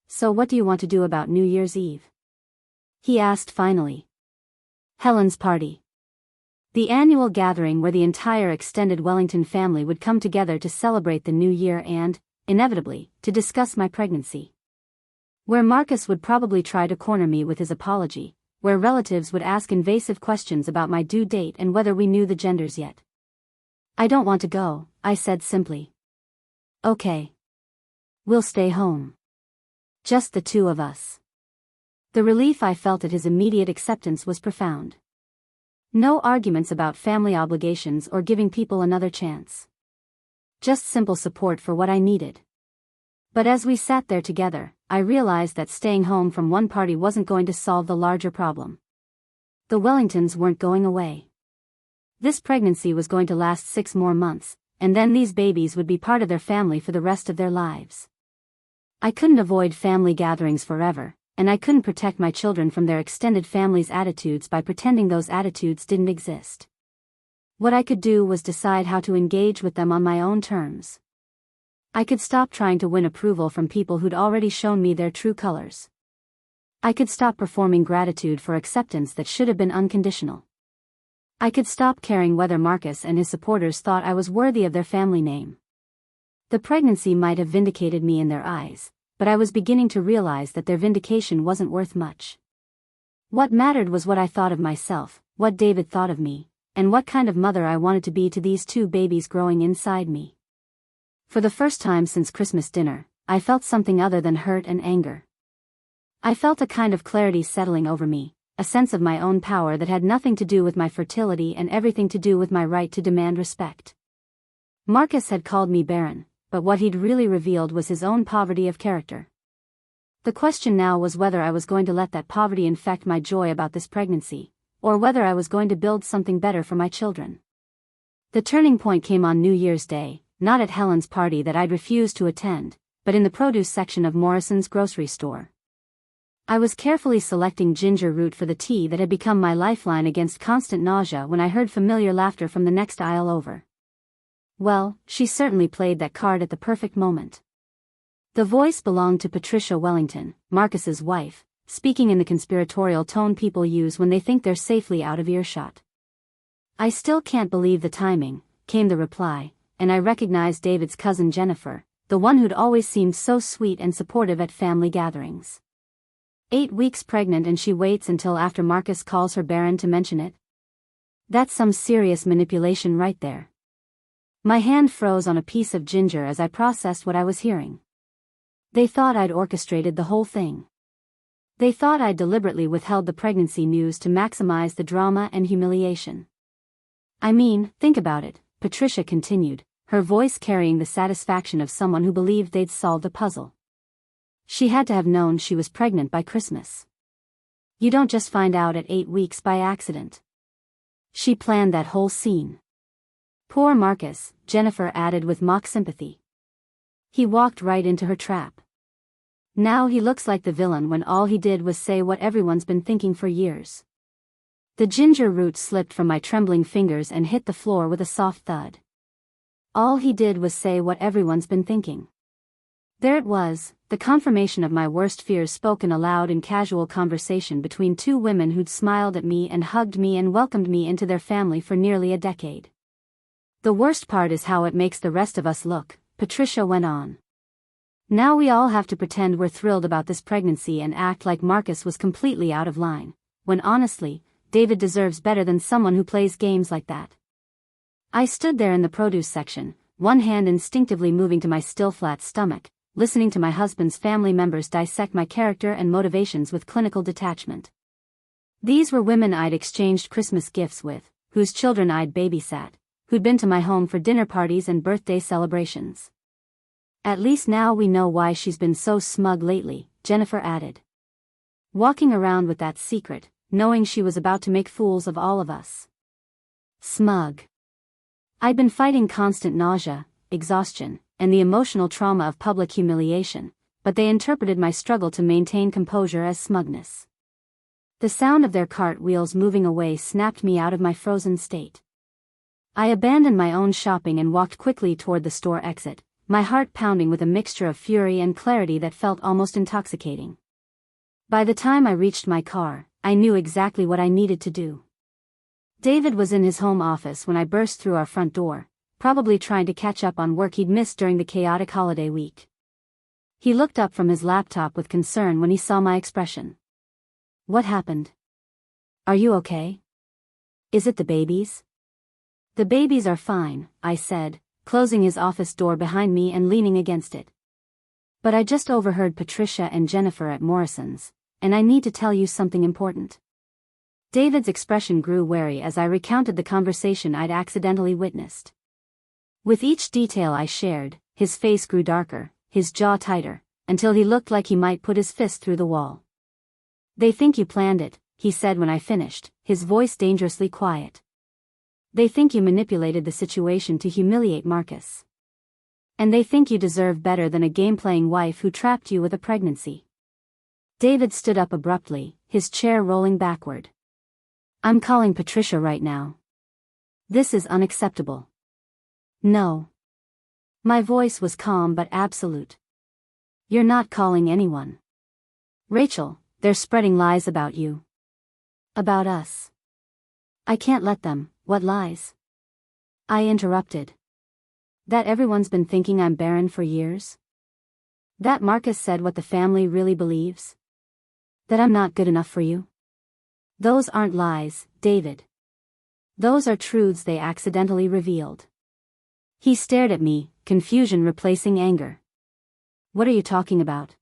So what do you want to do about New Year's Eve? He asked finally. Helen's party. The annual gathering where the entire extended Wellington family would come together to celebrate the new year and, inevitably, to discuss my pregnancy. Where Marcus would probably try to corner me with his apology, where relatives would ask invasive questions about my due date and whether we knew the genders yet. I don't want to go, I said simply. Okay. We'll stay home. Just the two of us. The relief I felt at his immediate acceptance was profound. No arguments about family obligations or giving people another chance. Just simple support for what I needed. But as we sat there together, I realized that staying home from one party wasn't going to solve the larger problem. The Wellingtons weren't going away. This pregnancy was going to last 6 more months, and then these babies would be part of their family for the rest of their lives. I couldn't avoid family gatherings forever, and I couldn't protect my children from their extended family's attitudes by pretending those attitudes didn't exist. What I could do was decide how to engage with them on my own terms. I could stop trying to win approval from people who'd already shown me their true colors. I could stop performing gratitude for acceptance that should have been unconditional. I could stop caring whether Marcus and his supporters thought I was worthy of their family name. The pregnancy might have vindicated me in their eyes, but I was beginning to realize that their vindication wasn't worth much. What mattered was what I thought of myself, what David thought of me, and what kind of mother I wanted to be to these 2 babies growing inside me. For the first time since Christmas dinner, I felt something other than hurt and anger. I felt a kind of clarity settling over me, a sense of my own power that had nothing to do with my fertility and everything to do with my right to demand respect. Marcus had called me barren, but what he'd really revealed was his own poverty of character. The question now was whether I was going to let that poverty infect my joy about this pregnancy, or whether I was going to build something better for my children. The turning point came on New Year's Day, not at Helen's party that I'd refused to attend, but in the produce section of Morrison's grocery store. I was carefully selecting ginger root for the tea that had become my lifeline against constant nausea when I heard familiar laughter from the next aisle over. Well, she certainly played that card at the perfect moment. The voice belonged to Patricia Wellington, Marcus's wife, speaking in the conspiratorial tone people use when they think they're safely out of earshot. "I still can't believe the timing," came the reply, and I recognized David's cousin Jennifer, the one who'd always seemed so sweet and supportive at family gatherings. 8 weeks pregnant and she waits until after Marcus calls her Barren to mention it? That's some serious manipulation right there. My hand froze on a piece of ginger as I processed what I was hearing. They thought I'd orchestrated the whole thing. They thought I'd deliberately withheld the pregnancy news to maximize the drama and humiliation. I mean, think about it, Patricia continued, her voice carrying the satisfaction of someone who believed they'd solved a puzzle. She had to have known she was pregnant by Christmas. You don't just find out at 8 weeks by accident. She planned that whole scene. Poor Marcus, Jennifer added with mock sympathy. He walked right into her trap. Now he looks like the villain when all he did was say what everyone's been thinking for years. The ginger root slipped from my trembling fingers and hit the floor with a soft thud. All he did was say what everyone's been thinking. There it was, the confirmation of my worst fears spoken aloud in casual conversation between two women who'd smiled at me and hugged me and welcomed me into their family for nearly a decade. The worst part is how it makes the rest of us look, Patricia went on. Now we all have to pretend we're thrilled about this pregnancy and act like Marcus was completely out of line, when honestly, David deserves better than someone who plays games like that. I stood there in the produce section, one hand instinctively moving to my still flat stomach, listening to my husband's family members dissect my character and motivations with clinical detachment. These were women I'd exchanged Christmas gifts with, whose children I'd babysat, who'd been to my home for dinner parties and birthday celebrations. At least now we know why she's been so smug lately, Jennifer added. Walking around with that secret, knowing she was about to make fools of all of us. Smug. I'd been fighting constant nausea, exhaustion, and the emotional trauma of public humiliation, but they interpreted my struggle to maintain composure as smugness. The sound of their cart wheels moving away snapped me out of my frozen state. I abandoned my own shopping and walked quickly toward the store exit, my heart pounding with a mixture of fury and clarity that felt almost intoxicating. By the time I reached my car, I knew exactly what I needed to do. David was in his home office when I burst through our front door, probably trying to catch up on work he'd missed during the chaotic holiday week. He looked up from his laptop with concern when he saw my expression. What happened? Are you okay? Is it the babies? The babies are fine, I said, closing his office door behind me and leaning against it. But I just overheard Patricia and Jennifer at Morrison's, and I need to tell you something important. David's expression grew wary as I recounted the conversation I'd accidentally witnessed. With each detail I shared, his face grew darker, his jaw tighter, until he looked like he might put his fist through the wall. They think you planned it, he said when I finished, his voice dangerously quiet. They think you manipulated the situation to humiliate Marcus. And they think you deserve better than a game-playing wife who trapped you with a pregnancy. David stood up abruptly, his chair rolling backward. I'm calling Patricia right now. This is unacceptable. No. My voice was calm but absolute. You're not calling anyone. Rachel, they're spreading lies about you. About us. I can't let them. What lies? I interrupted. That everyone's been thinking I'm barren for years? That Marcus said what the family really believes? That I'm not good enough for you? Those aren't lies, David. Those are truths they accidentally revealed. He stared at me, confusion replacing anger. What are you talking about?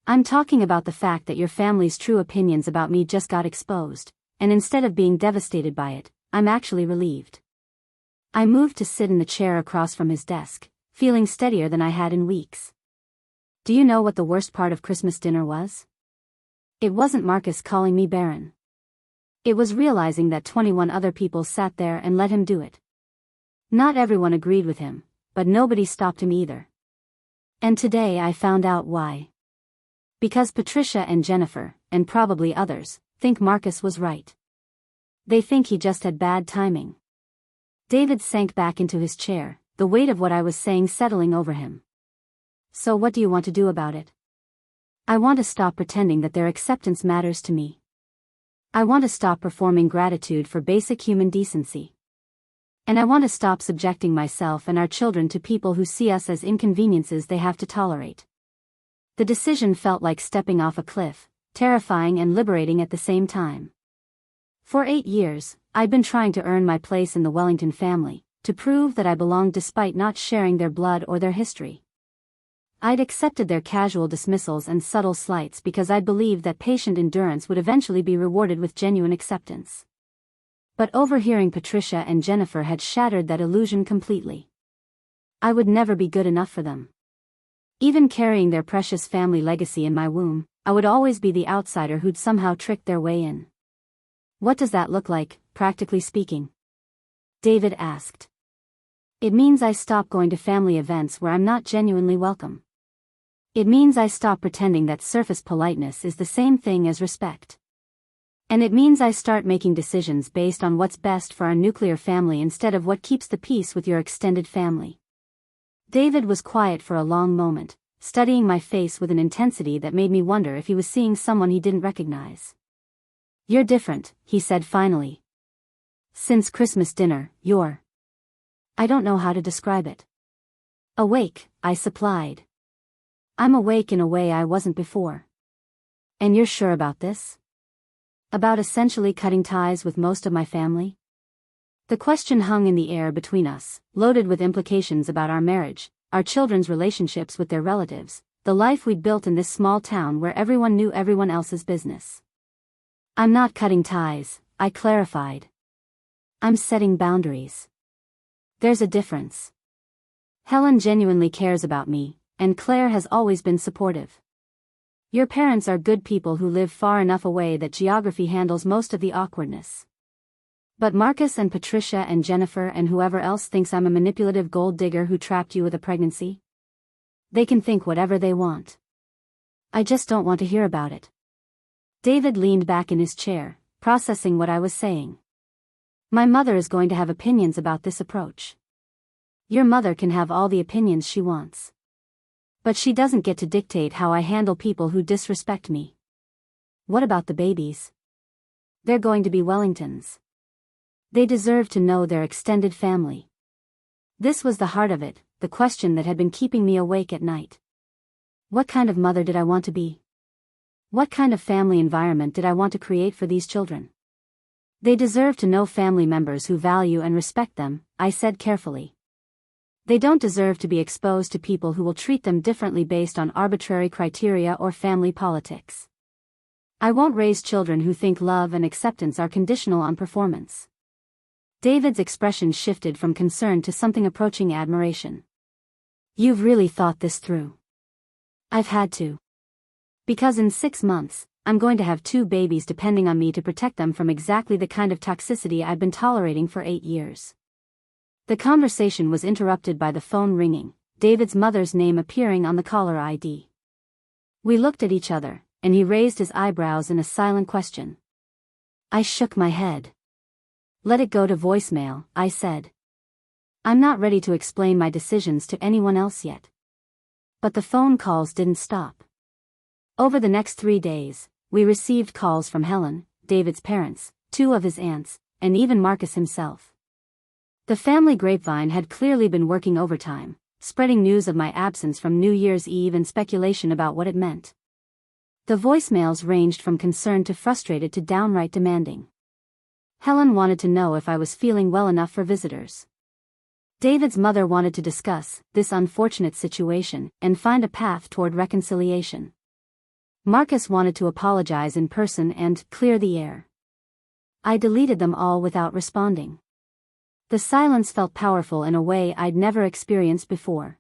I'm talking about the fact that your family's true opinions about me just got exposed, and instead of being devastated by it, I'm actually relieved. I moved to sit in the chair across from his desk, feeling steadier than I had in weeks. Do you know what the worst part of Christmas dinner was? It wasn't Marcus calling me barren. It was realizing that 21 other people sat there and let him do it. Not everyone agreed with him, but nobody stopped him either. And today I found out why. Because Patricia and Jennifer, and probably others, think Marcus was right. They think he just had bad timing. David sank back into his chair, the weight of what I was saying settling over him. So what do you want to do about it? I want to stop pretending that their acceptance matters to me. I want to stop performing gratitude for basic human decency. And I want to stop subjecting myself and our children to people who see us as inconveniences they have to tolerate. The decision felt like stepping off a cliff, terrifying and liberating at the same time. For 8 years, I'd been trying to earn my place in the Wellington family, to prove that I belonged despite not sharing their blood or their history. I'd accepted their casual dismissals and subtle slights because I believed that patient endurance would eventually be rewarded with genuine acceptance. But overhearing Patricia and Jennifer had shattered that illusion completely. I would never be good enough for them. Even carrying their precious family legacy in my womb, I would always be the outsider who'd somehow tricked their way in. What does that look like, practically speaking? David asked. It means I stop going to family events where I'm not genuinely welcome. It means I stop pretending that surface politeness is the same thing as respect. And it means I start making decisions based on what's best for our nuclear family instead of what keeps the peace with your extended family. David was quiet for a long moment, studying my face with an intensity that made me wonder if he was seeing someone he didn't recognize. You're different, he said finally. Since Christmas dinner, you're... I don't know how to describe it. Awake, I supplied. I'm awake in a way I wasn't before. And you're sure about this? About essentially cutting ties with most of my family? The question hung in the air between us, loaded with implications about our marriage, our children's relationships with their relatives, the life we'd built in this small town where everyone knew everyone else's business. I'm not cutting ties, I clarified. I'm setting boundaries. There's a difference. Helen genuinely cares about me, and Claire has always been supportive. Your parents are good people who live far enough away that geography handles most of the awkwardness. But Marcus and Patricia and Jennifer and whoever else thinks I'm a manipulative gold digger who trapped you with a pregnancy? They can think whatever they want. I just don't want to hear about it. David leaned back in his chair, processing what I was saying. My mother is going to have opinions about this approach. Your mother can have all the opinions she wants. But she doesn't get to dictate how I handle people who disrespect me. What about the babies? They're going to be Wellingtons. They deserve to know their extended family. This was the heart of it, the question that had been keeping me awake at night. What kind of mother did I want to be? What kind of family environment did I want to create for these children? They deserve to know family members who value and respect them, I said carefully. They don't deserve to be exposed to people who will treat them differently based on arbitrary criteria or family politics. I won't raise children who think love and acceptance are conditional on performance. David's expression shifted from concern to something approaching admiration. You've really thought this through. I've had to. Because in 6 months, I'm going to have 2 babies depending on me to protect them from exactly the kind of toxicity I've been tolerating for 8 years. The conversation was interrupted by the phone ringing, David's mother's name appearing on the caller ID. We looked at each other, and he raised his eyebrows in a silent question. I shook my head. Let it go to voicemail, I said. I'm not ready to explain my decisions to anyone else yet. But the phone calls didn't stop. Over the next 3 days, we received calls from Helen, David's parents, 2 of his aunts, and even Marcus himself. The family grapevine had clearly been working overtime, spreading news of my absence from New Year's Eve and speculation about what it meant. The voicemails ranged from concerned to frustrated to downright demanding. Helen wanted to know if I was feeling well enough for visitors. David's mother wanted to discuss this unfortunate situation and find a path toward reconciliation. Marcus wanted to apologize in person and clear the air. I deleted them all without responding. The silence felt powerful in a way I'd never experienced before.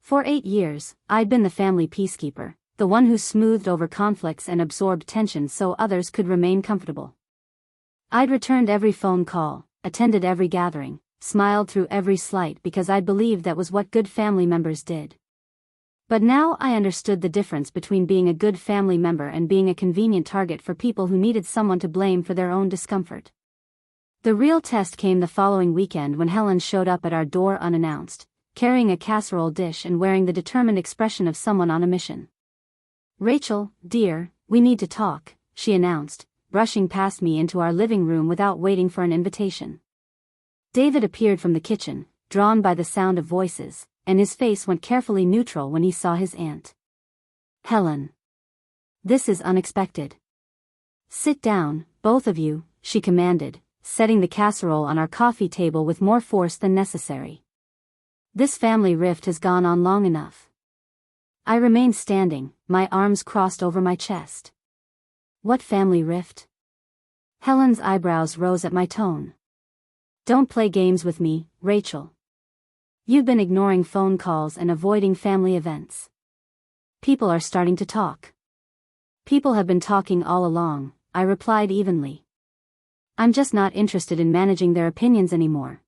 For 8 years, I'd been the family peacekeeper, the one who smoothed over conflicts and absorbed tension so others could remain comfortable. I'd returned every phone call, attended every gathering, smiled through every slight because I believed that was what good family members did. But now I understood the difference between being a good family member and being a convenient target for people who needed someone to blame for their own discomfort. The real test came the following weekend when Helen showed up at our door unannounced, carrying a casserole dish and wearing the determined expression of someone on a mission. "Rachel, dear, we need to talk," she announced, brushing past me into our living room without waiting for an invitation. David appeared from the kitchen, drawn by the sound of voices, and his face went carefully neutral when he saw his aunt. "Helen. This is unexpected. Sit down, both of you," she commanded, setting the casserole on our coffee table with more force than necessary. "This family rift has gone on long enough." I remained standing, my arms crossed over my chest. "What family rift?" Helen's eyebrows rose at my tone. "Don't play games with me, Rachel. You've been ignoring phone calls and avoiding family events. People are starting to talk." "People have been talking all along," I replied evenly. "I'm just not interested in managing their opinions anymore."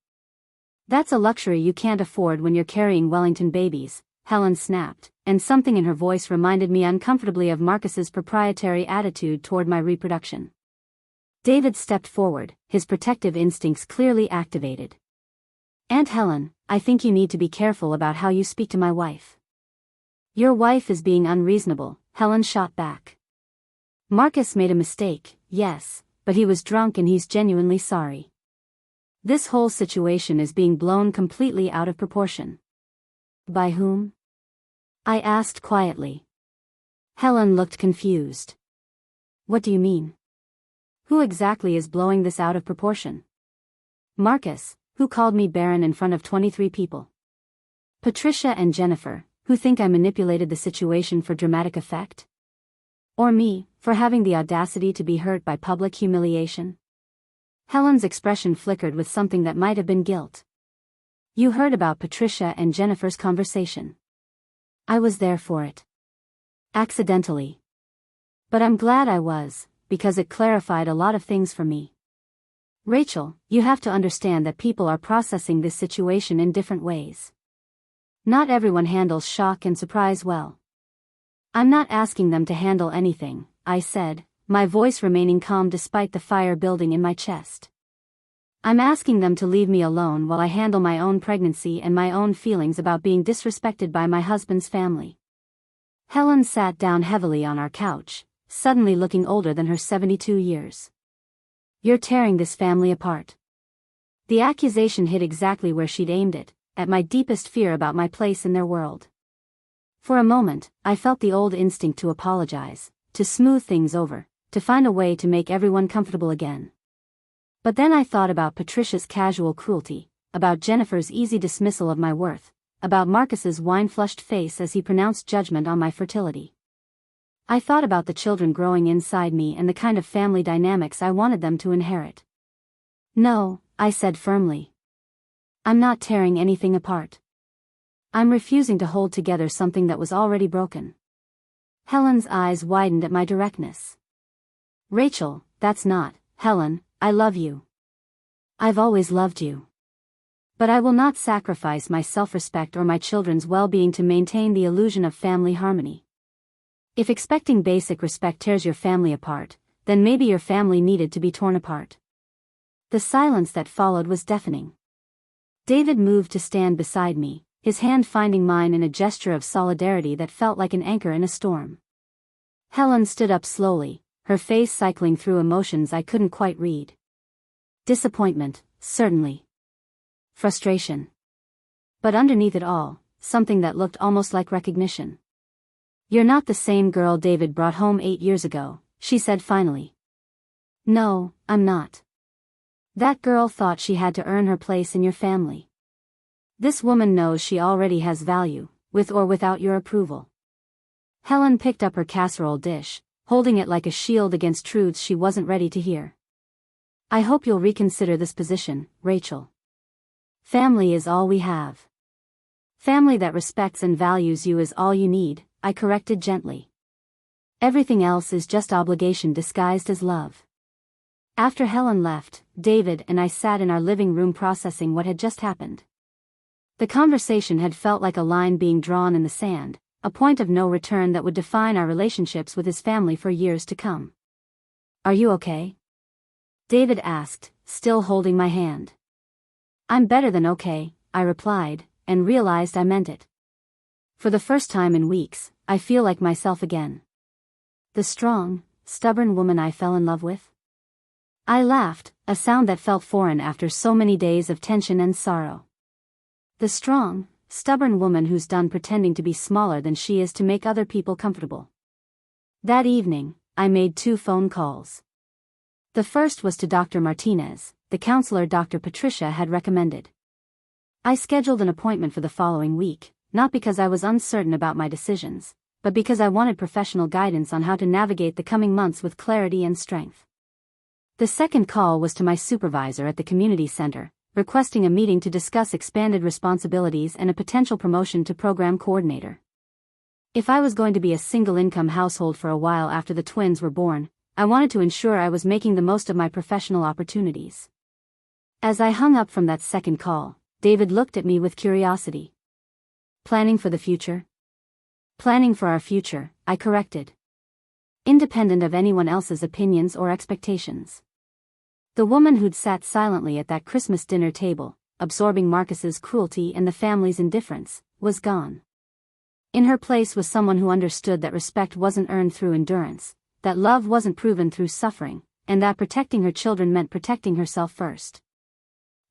"That's a luxury you can't afford when you're carrying Wellington babies," Helen snapped, and something in her voice reminded me uncomfortably of Marcus's proprietary attitude toward my reproduction. David stepped forward, his protective instincts clearly activated. "Aunt Helen, I think you need to be careful about how you speak to my wife." "Your wife is being unreasonable," Helen shot back. "Marcus made a mistake, yes, but he was drunk and he's genuinely sorry. This whole situation is being blown completely out of proportion." "By whom?" I asked quietly. Helen looked confused. "What do you mean? Who exactly is blowing this out of proportion?" "Marcus, who called me Barren in front of 23 people. Patricia and Jennifer, who think I manipulated the situation for dramatic effect. Or me, for having the audacity to be hurt by public humiliation." Helen's expression flickered with something that might have been guilt. "You heard about Patricia and Jennifer's conversation." "I was there for it. Accidentally. But I'm glad I was, because it clarified a lot of things for me. Rachel, you have to understand that people are processing this situation in different ways. Not everyone handles shock and surprise well." "I'm not asking them to handle anything," I said, my voice remaining calm despite the fire building in my chest. "I'm asking them to leave me alone while I handle my own pregnancy and my own feelings about being disrespected by my husband's family." Helen sat down heavily on our couch, suddenly looking older than her 72 years. "You're tearing this family apart." The accusation hit exactly where she'd aimed it, at my deepest fear about my place in their world. For a moment, I felt the old instinct to apologize, to smooth things over, to find a way to make everyone comfortable again. But then I thought about Patricia's casual cruelty, about Jennifer's easy dismissal of my worth, about Marcus's wine-flushed face as he pronounced judgment on my fertility. I thought about the children growing inside me and the kind of family dynamics I wanted them to inherit. "No," I said firmly. "I'm not tearing anything apart. I'm refusing to hold together something that was already broken." Helen's eyes widened at my directness. "Rachel, that's not, Helen, I love you. I've always loved you. But I will not sacrifice my self-respect or my children's well-being to maintain the illusion of family harmony. If expecting basic respect tears your family apart, then maybe your family needed to be torn apart." The silence that followed was deafening. David moved to stand beside me, his hand finding mine in a gesture of solidarity that felt like an anchor in a storm. Helen stood up slowly, her face cycling through emotions I couldn't quite read. Disappointment, certainly. Frustration. But underneath it all, something that looked almost like recognition. "You're not the same girl David brought home 8 years ago," she said finally. "No, I'm not. That girl thought she had to earn her place in your family. This woman knows she already has value, with or without your approval." Helen picked up her casserole dish, holding it like a shield against truths she wasn't ready to hear. "I hope you'll reconsider this position, Rachel. Family is all we have. Family that respects and values you is all you need," I corrected gently. "Everything else is just obligation disguised as love." After Helen left, David and I sat in our living room processing what had just happened. The conversation had felt like a line being drawn in the sand, a point of no return that would define our relationships with his family for years to come. "Are you okay?" David asked, still holding my hand. "I'm better than okay," I replied, and realized I meant it. For the first time in weeks, I feel like myself again. The strong, stubborn woman I fell in love with? I laughed, a sound that felt foreign after so many days of tension and sorrow. The strong, stubborn woman who's done pretending to be smaller than she is to make other people comfortable. That evening, I made 2 phone calls. The first was to Dr. Martinez, the counselor Dr. Patricia had recommended. I scheduled an appointment for the following week, not because I was uncertain about my decisions, but because I wanted professional guidance on how to navigate the coming months with clarity and strength. The second call was to my supervisor at the community center, requesting a meeting to discuss expanded responsibilities and a potential promotion to program coordinator. If I was going to be a single-income household for a while after the twins were born, I wanted to ensure I was making the most of my professional opportunities. As I hung up from that second call, David looked at me with curiosity. "Planning for the future?" "Planning for our future," I corrected. "Independent of anyone else's opinions or expectations." The woman who'd sat silently at that Christmas dinner table, absorbing Marcus's cruelty and the family's indifference, was gone. In her place was someone who understood that respect wasn't earned through endurance, that love wasn't proven through suffering, and that protecting her children meant protecting herself first.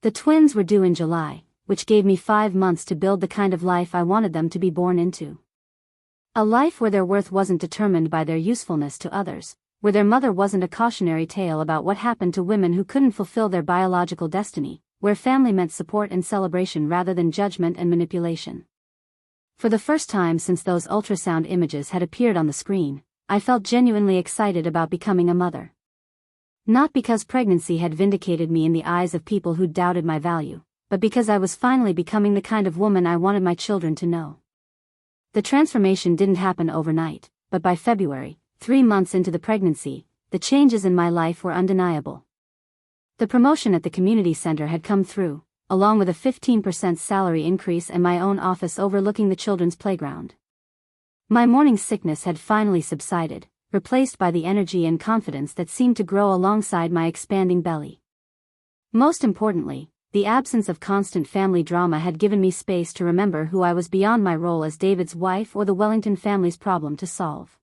The twins were due in July, which gave me 5 months to build the kind of life I wanted them to be born into. A life where their worth wasn't determined by their usefulness to others, where their mother wasn't a cautionary tale about what happened to women who couldn't fulfill their biological destiny, where family meant support and celebration rather than judgment and manipulation. For the first time since those ultrasound images had appeared on the screen, I felt genuinely excited about becoming a mother. Not because pregnancy had vindicated me in the eyes of people who doubted my value, but because I was finally becoming the kind of woman I wanted my children to know. The transformation didn't happen overnight, but by February, 3 months into the pregnancy, the changes in my life were undeniable. The promotion at the community center had come through, along with a 15% salary increase and my own office overlooking the children's playground. My morning sickness had finally subsided, replaced by the energy and confidence that seemed to grow alongside my expanding belly. Most importantly, the absence of constant family drama had given me space to remember who I was beyond my role as David's wife or the Wellington family's problem to solve.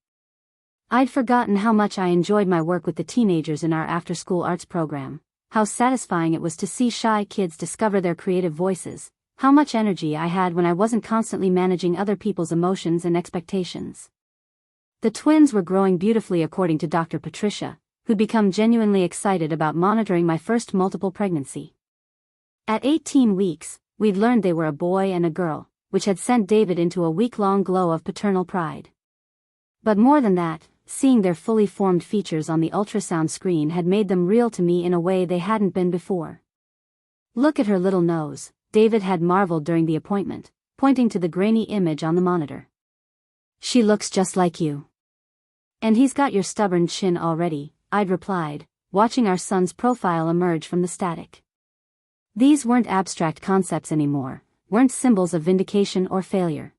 I'd forgotten how much I enjoyed my work with the teenagers in our after-school arts program, how satisfying it was to see shy kids discover their creative voices, how much energy I had when I wasn't constantly managing other people's emotions and expectations. The twins were growing beautifully according to Dr. Patricia, who'd become genuinely excited about monitoring my first multiple pregnancy. At 18 weeks, we'd learned they were a boy and a girl, which had sent David into a week-long glow of paternal pride. But more than that, seeing their fully formed features on the ultrasound screen had made them real to me in a way they hadn't been before. "Look at her little nose," David had marveled during the appointment, pointing to the grainy image on the monitor. "She looks just like you." "And he's got your stubborn chin already," I'd replied, watching our son's profile emerge from the static. These weren't abstract concepts anymore, weren't symbols of vindication or failure.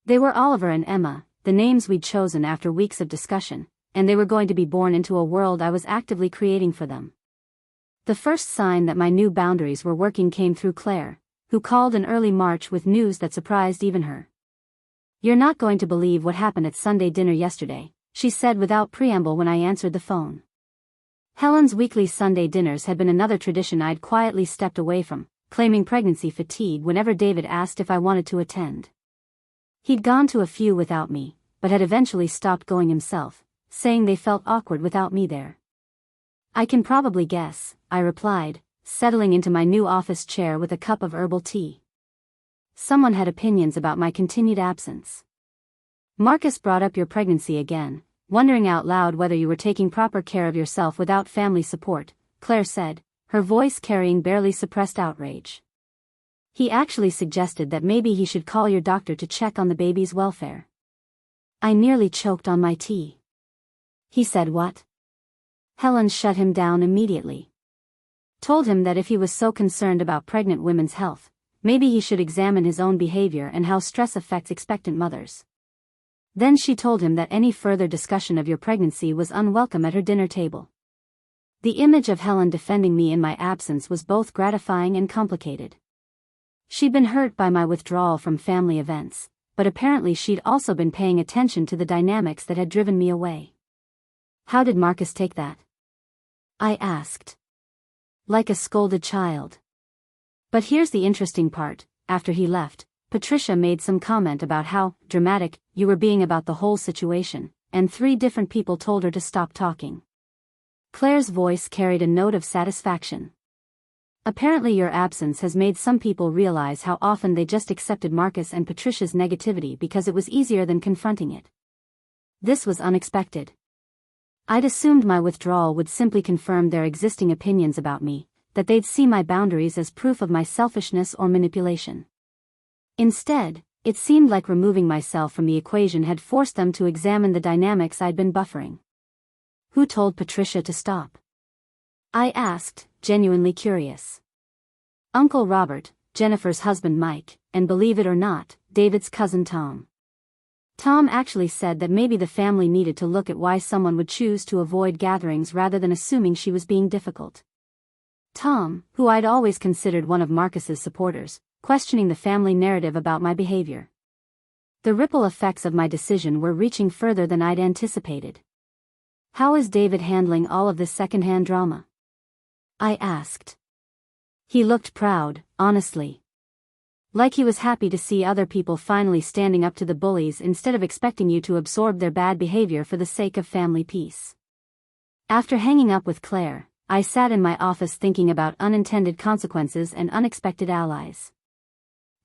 They were Oliver and Emma, the names we'd chosen after weeks of discussion, and they were going to be born into a world I was actively creating for them. The first sign that my new boundaries were working came through Claire, who called in early March with news that surprised even her. "You're not going to believe what happened at Sunday dinner yesterday," she said without preamble when I answered the phone. Helen's weekly Sunday dinners had been another tradition I'd quietly stepped away from, claiming pregnancy fatigue whenever David asked if I wanted to attend. He'd gone to a few without me, but had eventually stopped going himself, saying they felt awkward without me there. "I can probably guess," I replied, settling into my new office chair with a cup of herbal tea. Someone had opinions about my continued absence. "Marcus brought up your pregnancy again, wondering out loud whether you were taking proper care of yourself without family support," Claire said, her voice carrying barely suppressed outrage. "He actually suggested that maybe he should call your doctor to check on the baby's welfare." I nearly choked on my tea. "He said what?" Helen shut him down immediately. Told him that if he was so concerned about pregnant women's health, maybe he should examine his own behavior and how stress affects expectant mothers. Then she told him that any further discussion of your pregnancy was unwelcome at her dinner table. The image of Helen defending me in my absence was both gratifying and complicated. She'd been hurt by my withdrawal from family events, but apparently she'd also been paying attention to the dynamics that had driven me away. How did Marcus take that? I asked. Like a scolded child. But here's the interesting part: after he left, Patricia made some comment about how dramatic you were being about the whole situation, and 3 different people told her to stop talking. Claire's voice carried a note of satisfaction. Apparently your absence has made some people realize how often they just accepted Marcus and Patricia's negativity because it was easier than confronting it. This was unexpected. I'd assumed my withdrawal would simply confirm their existing opinions about me, that they'd see my boundaries as proof of my selfishness or manipulation. Instead, it seemed like removing myself from the equation had forced them to examine the dynamics I'd been buffering. Who told Patricia to stop? I asked, genuinely curious. Uncle Robert, Jennifer's husband Mike, and believe it or not, David's cousin Tom. Tom actually said that maybe the family needed to look at why someone would choose to avoid gatherings rather than assuming she was being difficult. Tom, who I'd always considered one of Marcus's supporters, questioning the family narrative about my behavior. The ripple effects of my decision were reaching further than I'd anticipated. How is David handling all of this secondhand drama? I asked. He looked proud, honestly. Like he was happy to see other people finally standing up to the bullies instead of expecting you to absorb their bad behavior for the sake of family peace. After hanging up with Claire, I sat in my office thinking about unintended consequences and unexpected allies.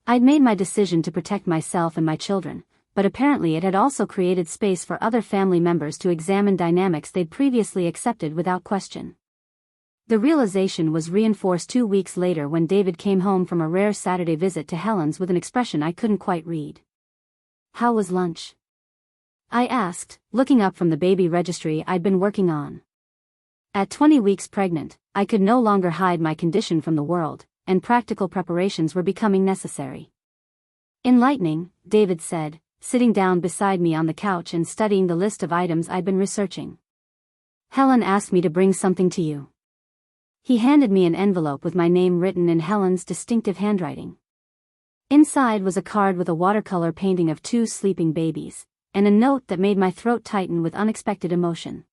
I'd made my decision to protect myself and my children, but apparently it had also created space for other family members to examine dynamics they'd previously accepted without question. The realization was reinforced 2 weeks later when David came home from a rare Saturday visit to Helen's with an expression I couldn't quite read. How was lunch? I asked, looking up from the baby registry I'd been working on. At 20 weeks pregnant, I could no longer hide my condition from the world, and practical preparations were becoming necessary. Enlightening, David said, sitting down beside me on the couch and studying the list of items I'd been researching. Helen asked me to bring something to you. He handed me an envelope with my name written in Helen's distinctive handwriting. Inside was a card with a watercolor painting of 2 sleeping babies, and a note that made my throat tighten with unexpected emotion.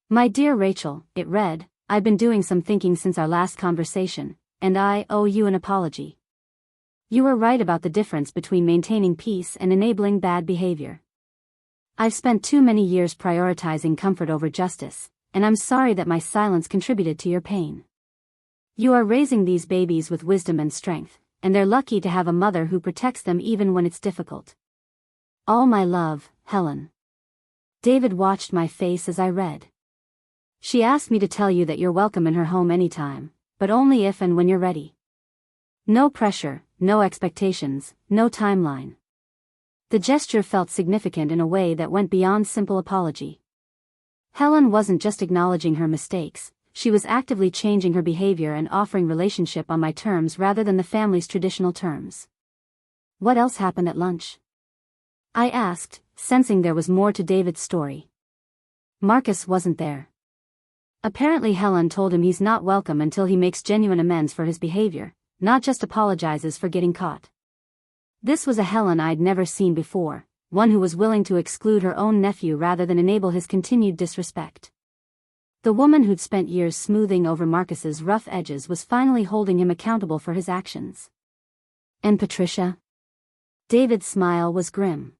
My dear Rachel, it read, I've been doing some thinking since our last conversation, and I owe you an apology. You were right about the difference between maintaining peace and enabling bad behavior. I've spent too many years prioritizing comfort over justice, and I'm sorry that my silence contributed to your pain. You are raising these babies with wisdom and strength, and they're lucky to have a mother who protects them even when it's difficult. All my love, Helen. David watched my face as I read. She asked me to tell you that you're welcome in her home anytime, but only if and when you're ready. No pressure, no expectations, no timeline. The gesture felt significant in a way that went beyond simple apology. Helen wasn't just acknowledging her mistakes, she was actively changing her behavior and offering relationship on my terms rather than the family's traditional terms. What else happened at lunch? I asked, sensing there was more to David's story. Marcus wasn't there. Apparently Helen told him he's not welcome until he makes genuine amends for his behavior, not just apologizes for getting caught. This was a Helen I'd never seen before, one who was willing to exclude her own nephew rather than enable his continued disrespect. The woman who'd spent years smoothing over Marcus's rough edges was finally holding him accountable for his actions. And Patricia? David's smile was grim.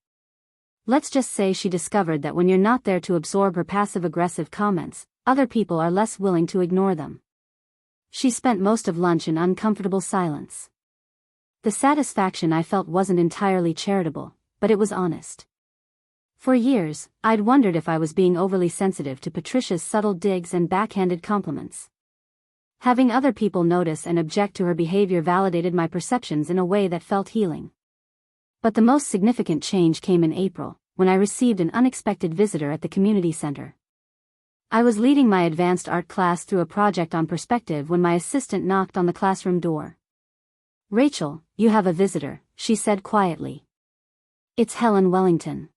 Let's just say she discovered that when you're not there to absorb her passive-aggressive comments, other people are less willing to ignore them. She spent most of lunch in uncomfortable silence. The satisfaction I felt wasn't entirely charitable, but it was honest. For years, I'd wondered if I was being overly sensitive to Patricia's subtle digs and backhanded compliments. Having other people notice and object to her behavior validated my perceptions in a way that felt healing. But the most significant change came in April, when I received an unexpected visitor at the community center. I was leading my advanced art class through a project on perspective when my assistant knocked on the classroom door. "Rachel, you have a visitor," she said quietly. "It's Helen Wellington."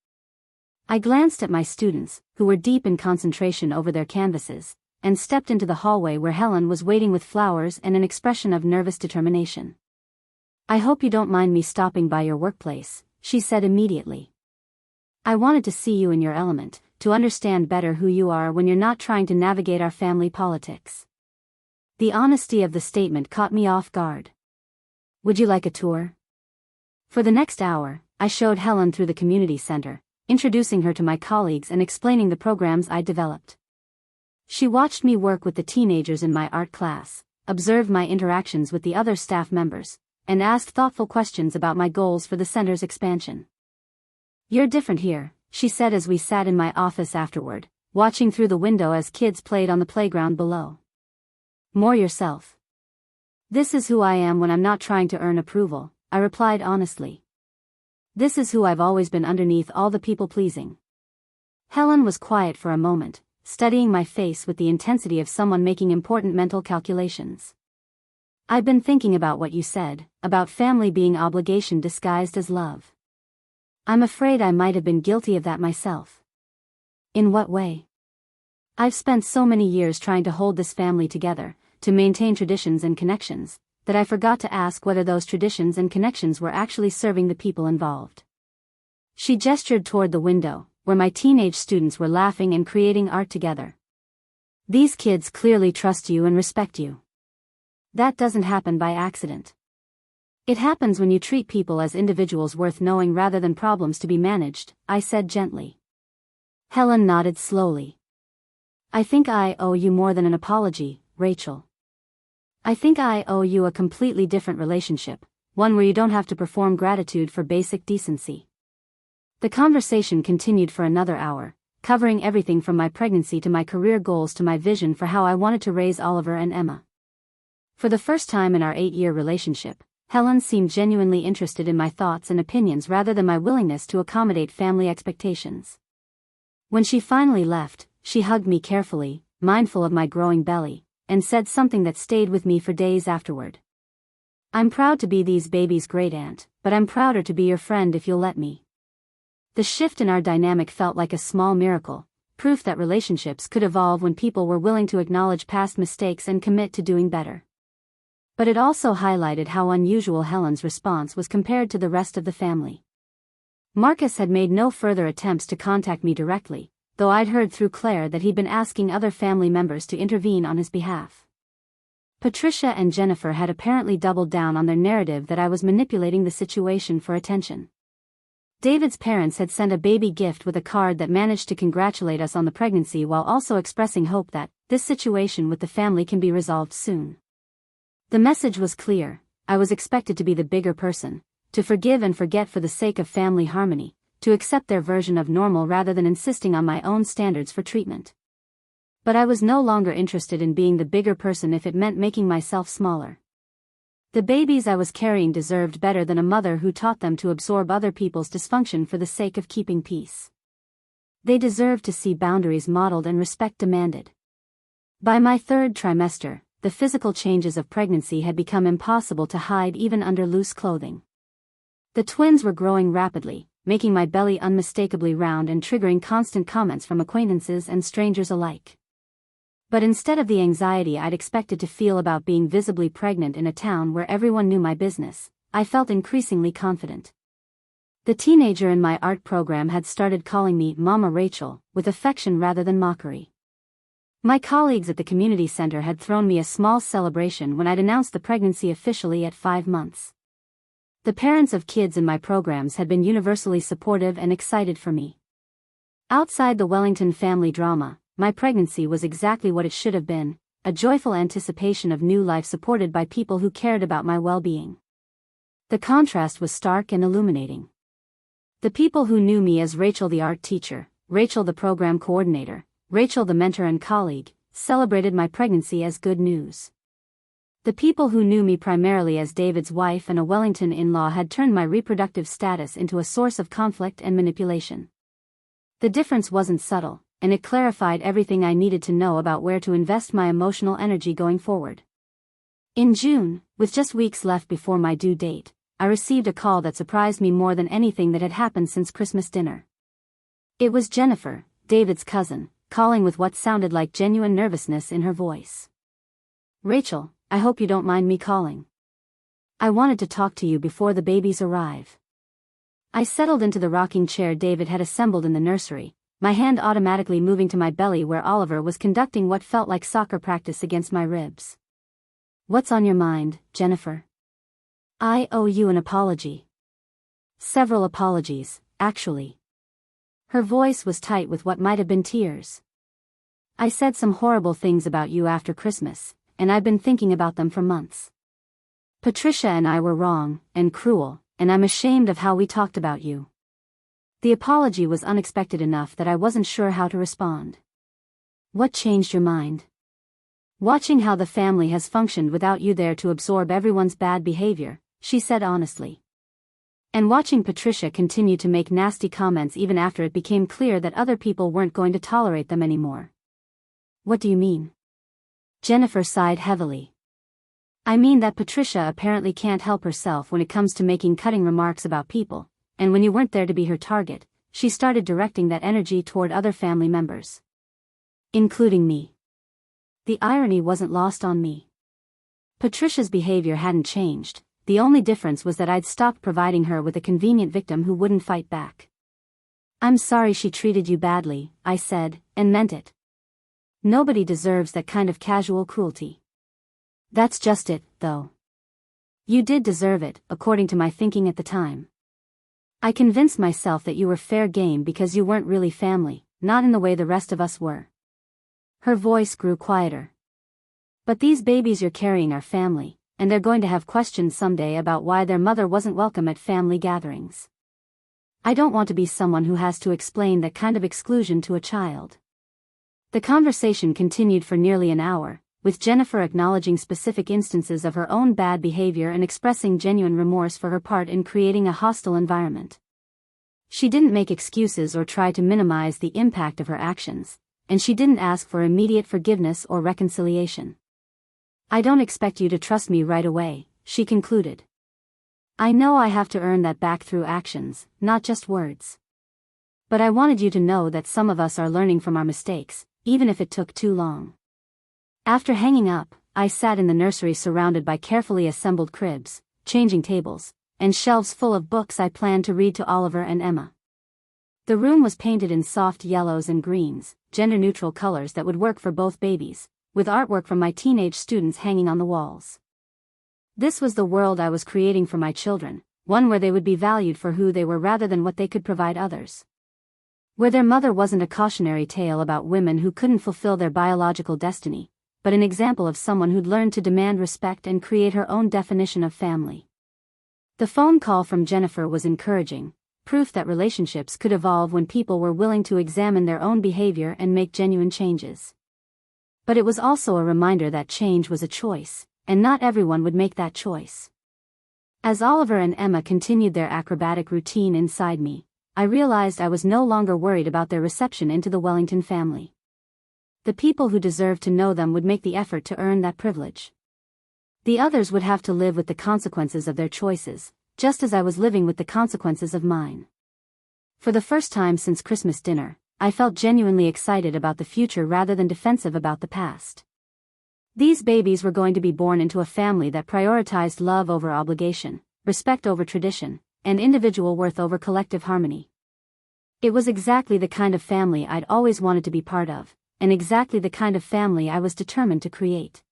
I glanced at my students, who were deep in concentration over their canvases, and stepped into the hallway where Helen was waiting with flowers and an expression of nervous determination. "I hope you don't mind me stopping by your workplace," she said immediately. "I wanted to see you in your element, to understand better who you are when you're not trying to navigate our family politics." The honesty of the statement caught me off guard. "Would you like a tour?" For the next hour, I showed Helen through the community center, introducing her to my colleagues and explaining the programs I'd developed. She watched me work with the teenagers in my art class, observed my interactions with the other staff members, and asked thoughtful questions about my goals for the center's expansion. "You're different here," she said as we sat in my office afterward, watching through the window as kids played on the playground below. "More yourself." "This is who I am when I'm not trying to earn approval," I replied honestly. "This is who I've always been underneath all the people-pleasing." Helen was quiet for a moment, studying my face with the intensity of someone making important mental calculations. "I've been thinking about what you said, about family being obligation disguised as love. I'm afraid I might have been guilty of that myself." "In what way?" "I've spent so many years trying to hold this family together, to maintain traditions and connections, that I forgot to ask whether those traditions and connections were actually serving the people involved." She gestured toward the window, where my teenage students were laughing and creating art together. "These kids clearly trust you and respect you. That doesn't happen by accident. It happens when you treat people as individuals worth knowing rather than problems to be managed," I said gently. Helen nodded slowly. "I think I owe you more than an apology, Rachel. I think I owe you a completely different relationship, one where you don't have to perform gratitude for basic decency." The conversation continued for another hour, covering everything from my pregnancy to my career goals to my vision for how I wanted to raise Oliver and Emma. For the first time in our 8-year relationship, Helen seemed genuinely interested in my thoughts and opinions rather than my willingness to accommodate family expectations. When she finally left, she hugged me carefully, mindful of my growing belly, and said something that stayed with me for days afterward. "I'm proud to be these babies' great aunt, but I'm prouder to be your friend if you'll let me." The shift in our dynamic felt like a small miracle, proof that relationships could evolve when people were willing to acknowledge past mistakes and commit to doing better. But it also highlighted how unusual Helen's response was compared to the rest of the family. Marcus had made no further attempts to contact me directly, though I'd heard through Claire that he'd been asking other family members to intervene on his behalf. Patricia and Jennifer had apparently doubled down on their narrative that I was manipulating the situation for attention. David's parents had sent a baby gift with a card that managed to congratulate us on the pregnancy while also expressing hope that this situation with the family can be resolved soon. The message was clear: I was expected to be the bigger person, to forgive and forget for the sake of family harmony, to accept their version of normal rather than insisting on my own standards for treatment. But I was no longer interested in being the bigger person if it meant making myself smaller. The babies I was carrying deserved better than a mother who taught them to absorb other people's dysfunction for the sake of keeping peace. They deserved to see boundaries modeled and respect demanded. By my 3rd trimester, the physical changes of pregnancy had become impossible to hide even under loose clothing. The twins were growing rapidly, making my belly unmistakably round and triggering constant comments from acquaintances and strangers alike. But instead of the anxiety I'd expected to feel about being visibly pregnant in a town where everyone knew my business, I felt increasingly confident. The teenager in my art program had started calling me Mama Rachel, with affection rather than mockery. My colleagues at the community center had thrown me a small celebration when I'd announced the pregnancy officially at 5 months. The parents of kids in my programs had been universally supportive and excited for me. Outside the Wellington family drama, my pregnancy was exactly what it should have been, a joyful anticipation of new life supported by people who cared about my well-being. The contrast was stark and illuminating. The people who knew me as Rachel the art teacher, Rachel the program coordinator, Rachel the mentor and colleague, celebrated my pregnancy as good news. The people who knew me primarily as David's wife and a Wellington in-law had turned my reproductive status into a source of conflict and manipulation. The difference wasn't subtle. and it clarified everything I needed to know about where to invest my emotional energy going forward. In June, with just weeks left before my due date, I received a call that surprised me more than anything that had happened since Christmas dinner. It was Jennifer, David's cousin, calling with what sounded like genuine nervousness in her voice. "Rachel, I hope you don't mind me calling. I wanted to talk to you before the babies arrive." I settled into the rocking chair David had assembled in the nursery, my hand automatically moving to my belly where Oliver was conducting what felt like soccer practice against my ribs. "What's on your mind, Jennifer?" "I owe you an apology." "Several apologies, actually." Her voice was tight with what might have been tears. "I said some horrible things about you after Christmas, and I've been thinking about them for months. Patricia and I were wrong, and cruel, and I'm ashamed of how we talked about you." The apology was unexpected enough that I wasn't sure how to respond. "What changed your mind?" "Watching how the family has functioned without you there to absorb everyone's bad behavior," she said honestly. "And watching Patricia continue to make nasty comments even after it became clear that other people weren't going to tolerate them anymore." "What do you mean?" Jennifer sighed heavily. "I mean that Patricia apparently can't help herself when it comes to making cutting remarks about people, and when you weren't there to be her target, she started directing that energy toward other family members. Including me." The irony wasn't lost on me. Patricia's behavior hadn't changed, the only difference was that I'd stopped providing her with a convenient victim who wouldn't fight back. "I'm sorry she treated you badly," I said, and meant it. Nobody deserves that kind of casual cruelty. "That's just it, though. You did deserve it, according to my thinking at the time. I convinced myself that you were fair game because you weren't really family, not in the way the rest of us were." Her voice grew quieter. "But these babies you're carrying are family, and they're going to have questions someday about why their mother wasn't welcome at family gatherings. I don't want to be someone who has to explain that kind of exclusion to a child." The conversation continued for nearly an hour, with Jennifer acknowledging specific instances of her own bad behavior and expressing genuine remorse for her part in creating a hostile environment. She didn't make excuses or try to minimize the impact of her actions, and she didn't ask for immediate forgiveness or reconciliation. "I don't expect you to trust me right away," she concluded. "I know I have to earn that back through actions, not just words. But I wanted you to know that some of us are learning from our mistakes, even if it took too long." After hanging up, I sat in the nursery surrounded by carefully assembled cribs, changing tables, and shelves full of books I planned to read to Oliver and Emma. The room was painted in soft yellows and greens, gender-neutral colors that would work for both babies, with artwork from my teenage students hanging on the walls. This was the world I was creating for my children, one where they would be valued for who they were rather than what they could provide others. Where their mother wasn't a cautionary tale about women who couldn't fulfill their biological destiny, but an example of someone who'd learned to demand respect and create her own definition of family. The phone call from Jennifer was encouraging, proof that relationships could evolve when people were willing to examine their own behavior and make genuine changes. But it was also a reminder that change was a choice, and not everyone would make that choice. As Oliver and Emma continued their acrobatic routine inside me, I realized I was no longer worried about their reception into the Wellington family. The people who deserved to know them would make the effort to earn that privilege. The others would have to live with the consequences of their choices, just as I was living with the consequences of mine. For the first time since Christmas dinner, I felt genuinely excited about the future rather than defensive about the past. These babies were going to be born into a family that prioritized love over obligation, respect over tradition, and individual worth over collective harmony. It was exactly the kind of family I'd always wanted to be part of, and exactly the kind of family I was determined to create.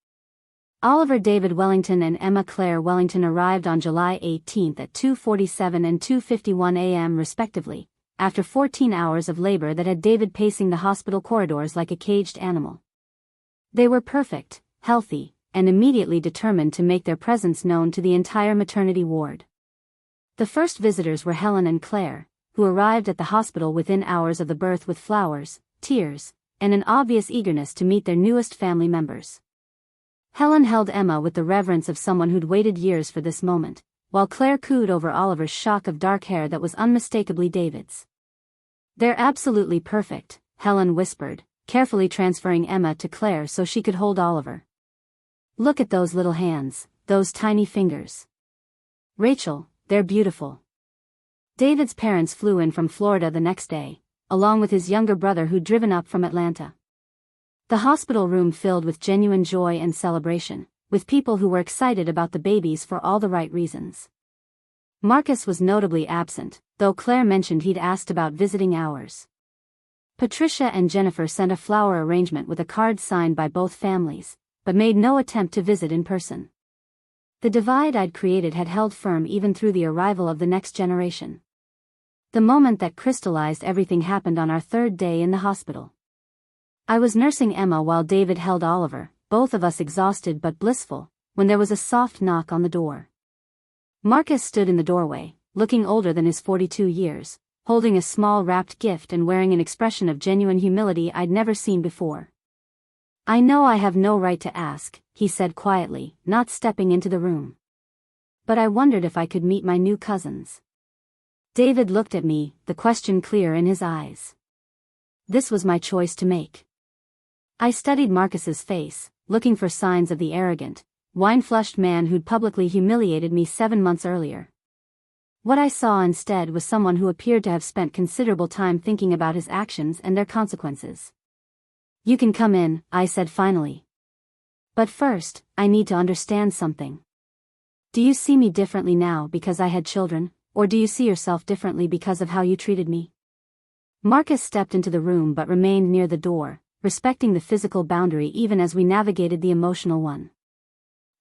Oliver David Wellington and Emma Claire Wellington arrived on July 18 at 2:47 and 2:51 a.m. respectively, after 14 hours of labor that had David pacing the hospital corridors like a caged animal. They were perfect, healthy, and immediately determined to make their presence known to the entire maternity ward. The first visitors were Helen and Claire, who arrived at the hospital within hours of the birth with flowers, tears, and an obvious eagerness to meet their newest family members. Helen held Emma with the reverence of someone who'd waited years for this moment, while Claire cooed over Oliver's shock of dark hair that was unmistakably David's. "They're absolutely perfect," Helen whispered, carefully transferring Emma to Claire so she could hold Oliver. Look at those little hands, those tiny fingers. Rachel, they're beautiful. David's parents flew in from Florida the next day, along with his younger brother who'd driven up from Atlanta. The hospital room filled with genuine joy and celebration, with people who were excited about the babies for all the right reasons. Marcus was notably absent, though Claire mentioned he'd asked about visiting hours. Patricia and Jennifer sent a flower arrangement with a card signed by both families, but made no attempt to visit in person. The divide I'd created had held firm even through the arrival of the next generation. The moment that crystallized everything happened on our third day in the hospital. I was nursing Emma while David held Oliver, both of us exhausted but blissful, when there was a soft knock on the door. Marcus stood in the doorway, looking older than his 42 years, holding a small wrapped gift and wearing an expression of genuine humility I'd never seen before. I know I have no right to ask, he said quietly, not stepping into the room. But I wondered if I could meet my new cousins. David looked at me, the question clear in his eyes. This was my choice to make. I studied Marcus's face, looking for signs of the arrogant, wine-flushed man who'd publicly humiliated me 7 months earlier. What I saw instead was someone who appeared to have spent considerable time thinking about his actions and their consequences. You can come in, I said finally. But first, I need to understand something. Do you see me differently now because I had children, or do you see yourself differently because of how you treated me? Marcus stepped into the room but remained near the door, respecting the physical boundary even as we navigated the emotional one.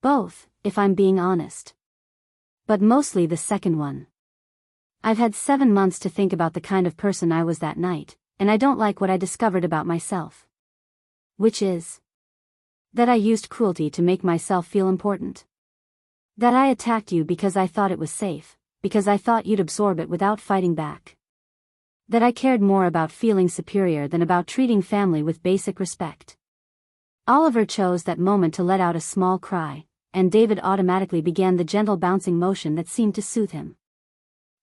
Both, if I'm being honest. But mostly the second one. I've had 7 months to think about the kind of person I was that night, and I don't like what I discovered about myself. Which is that I used cruelty to make myself feel important. That I attacked you because I thought it was safe, because I thought you'd absorb it without fighting back. That I cared more about feeling superior than about treating family with basic respect. Oliver chose that moment to let out a small cry, and David automatically began the gentle bouncing motion that seemed to soothe him.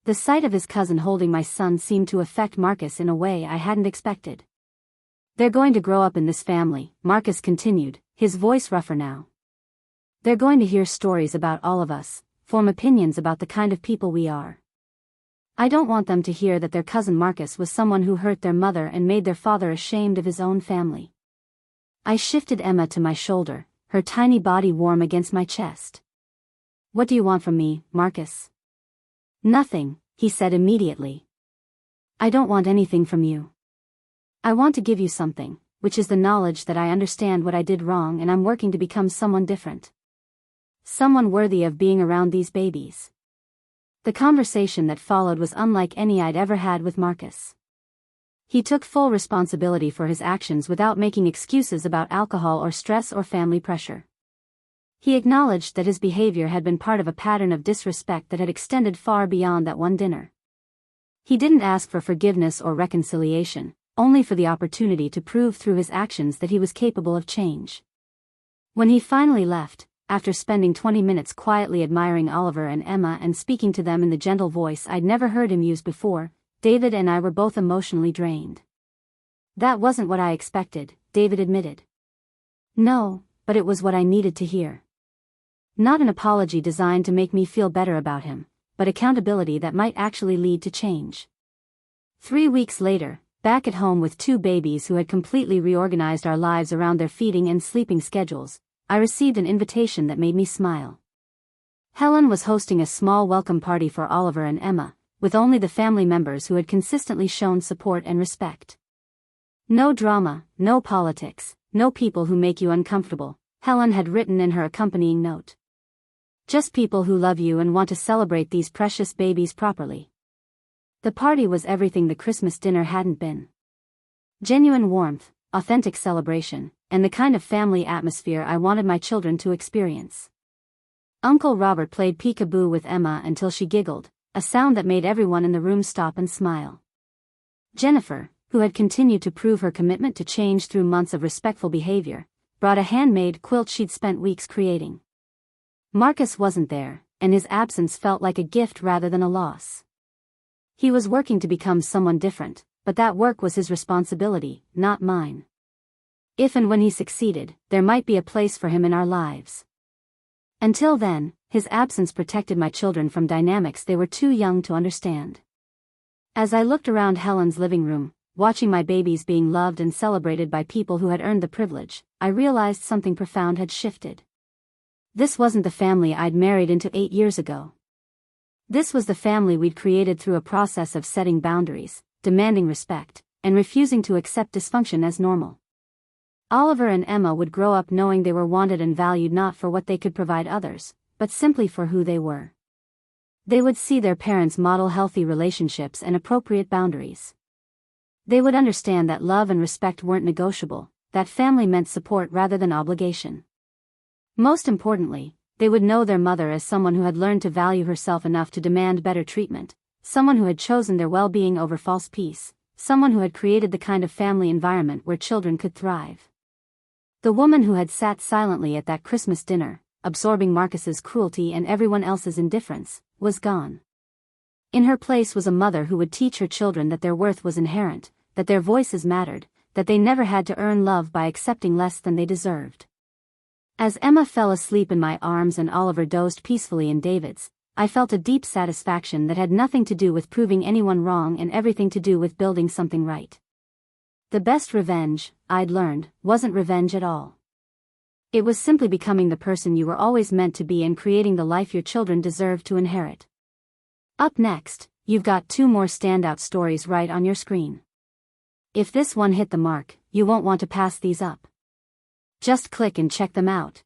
The sight of his cousin holding my son seemed to affect Marcus in a way I hadn't expected. They're going to grow up in this family, Marcus continued, his voice rougher now. They're going to hear stories about all of us, form opinions about the kind of people we are. I don't want them to hear that their cousin Marcus was someone who hurt their mother and made their father ashamed of his own family. I shifted Emma to my shoulder, her tiny body warm against my chest. What do you want from me, Marcus? Nothing, he said immediately. I don't want anything from you. I want to give you something, which is the knowledge that I understand what I did wrong and I'm working to become someone different. Someone worthy of being around these babies. The conversation that followed was unlike any I'd ever had with Marcus. He took full responsibility for his actions without making excuses about alcohol or stress or family pressure. He acknowledged that his behavior had been part of a pattern of disrespect that had extended far beyond that one dinner. He didn't ask for forgiveness or reconciliation, only for the opportunity to prove through his actions that he was capable of change. When he finally left, after spending 20 minutes quietly admiring Oliver and Emma and speaking to them in the gentle voice I'd never heard him use before, David and I were both emotionally drained. That wasn't what I expected, David admitted. No, but it was what I needed to hear. Not an apology designed to make me feel better about him, but accountability that might actually lead to change. 3 weeks later, back at home with 2 babies who had completely reorganized our lives around their feeding and sleeping schedules, I received an invitation that made me smile. Helen was hosting a small welcome party for Oliver and Emma, with only the family members who had consistently shown support and respect. No drama, no politics, no people who make you uncomfortable, Helen had written in her accompanying note. Just people who love you and want to celebrate these precious babies properly. The party was everything the Christmas dinner hadn't been. Genuine warmth, authentic celebration, and the kind of family atmosphere I wanted my children to experience. Uncle Robert played peekaboo with Emma until she giggled, a sound that made everyone in the room stop and smile. Jennifer, who had continued to prove her commitment to change through months of respectful behavior, brought a handmade quilt she'd spent weeks creating. Marcus wasn't there, and his absence felt like a gift rather than a loss. He was working to become someone different, but that work was his responsibility, not mine. If and when he succeeded, there might be a place for him in our lives. Until then, his absence protected my children from dynamics they were too young to understand. As I looked around Helen's living room, watching my babies being loved and celebrated by people who had earned the privilege, I realized something profound had shifted. This wasn't the family I'd married into 8 years ago. This was the family we'd created through a process of setting boundaries, demanding respect, and refusing to accept dysfunction as normal. Oliver and Emma would grow up knowing they were wanted and valued not for what they could provide others, but simply for who they were. They would see their parents model healthy relationships and appropriate boundaries. They would understand that love and respect weren't negotiable, that family meant support rather than obligation. Most importantly, they would know their mother as someone who had learned to value herself enough to demand better treatment, someone who had chosen their well-being over false peace, someone who had created the kind of family environment where children could thrive. The woman who had sat silently at that Christmas dinner, absorbing Marcus's cruelty and everyone else's indifference, was gone. In her place was a mother who would teach her children that their worth was inherent, that their voices mattered, that they never had to earn love by accepting less than they deserved. As Emma fell asleep in my arms and Oliver dozed peacefully in David's, I felt a deep satisfaction that had nothing to do with proving anyone wrong and everything to do with building something right. The best revenge, I'd learned, wasn't revenge at all. It was simply becoming the person you were always meant to be and creating the life your children deserved to inherit. Up next, you've got 2 more standout stories right on your screen. If this one hit the mark, you won't want to pass these up. Just click and check them out.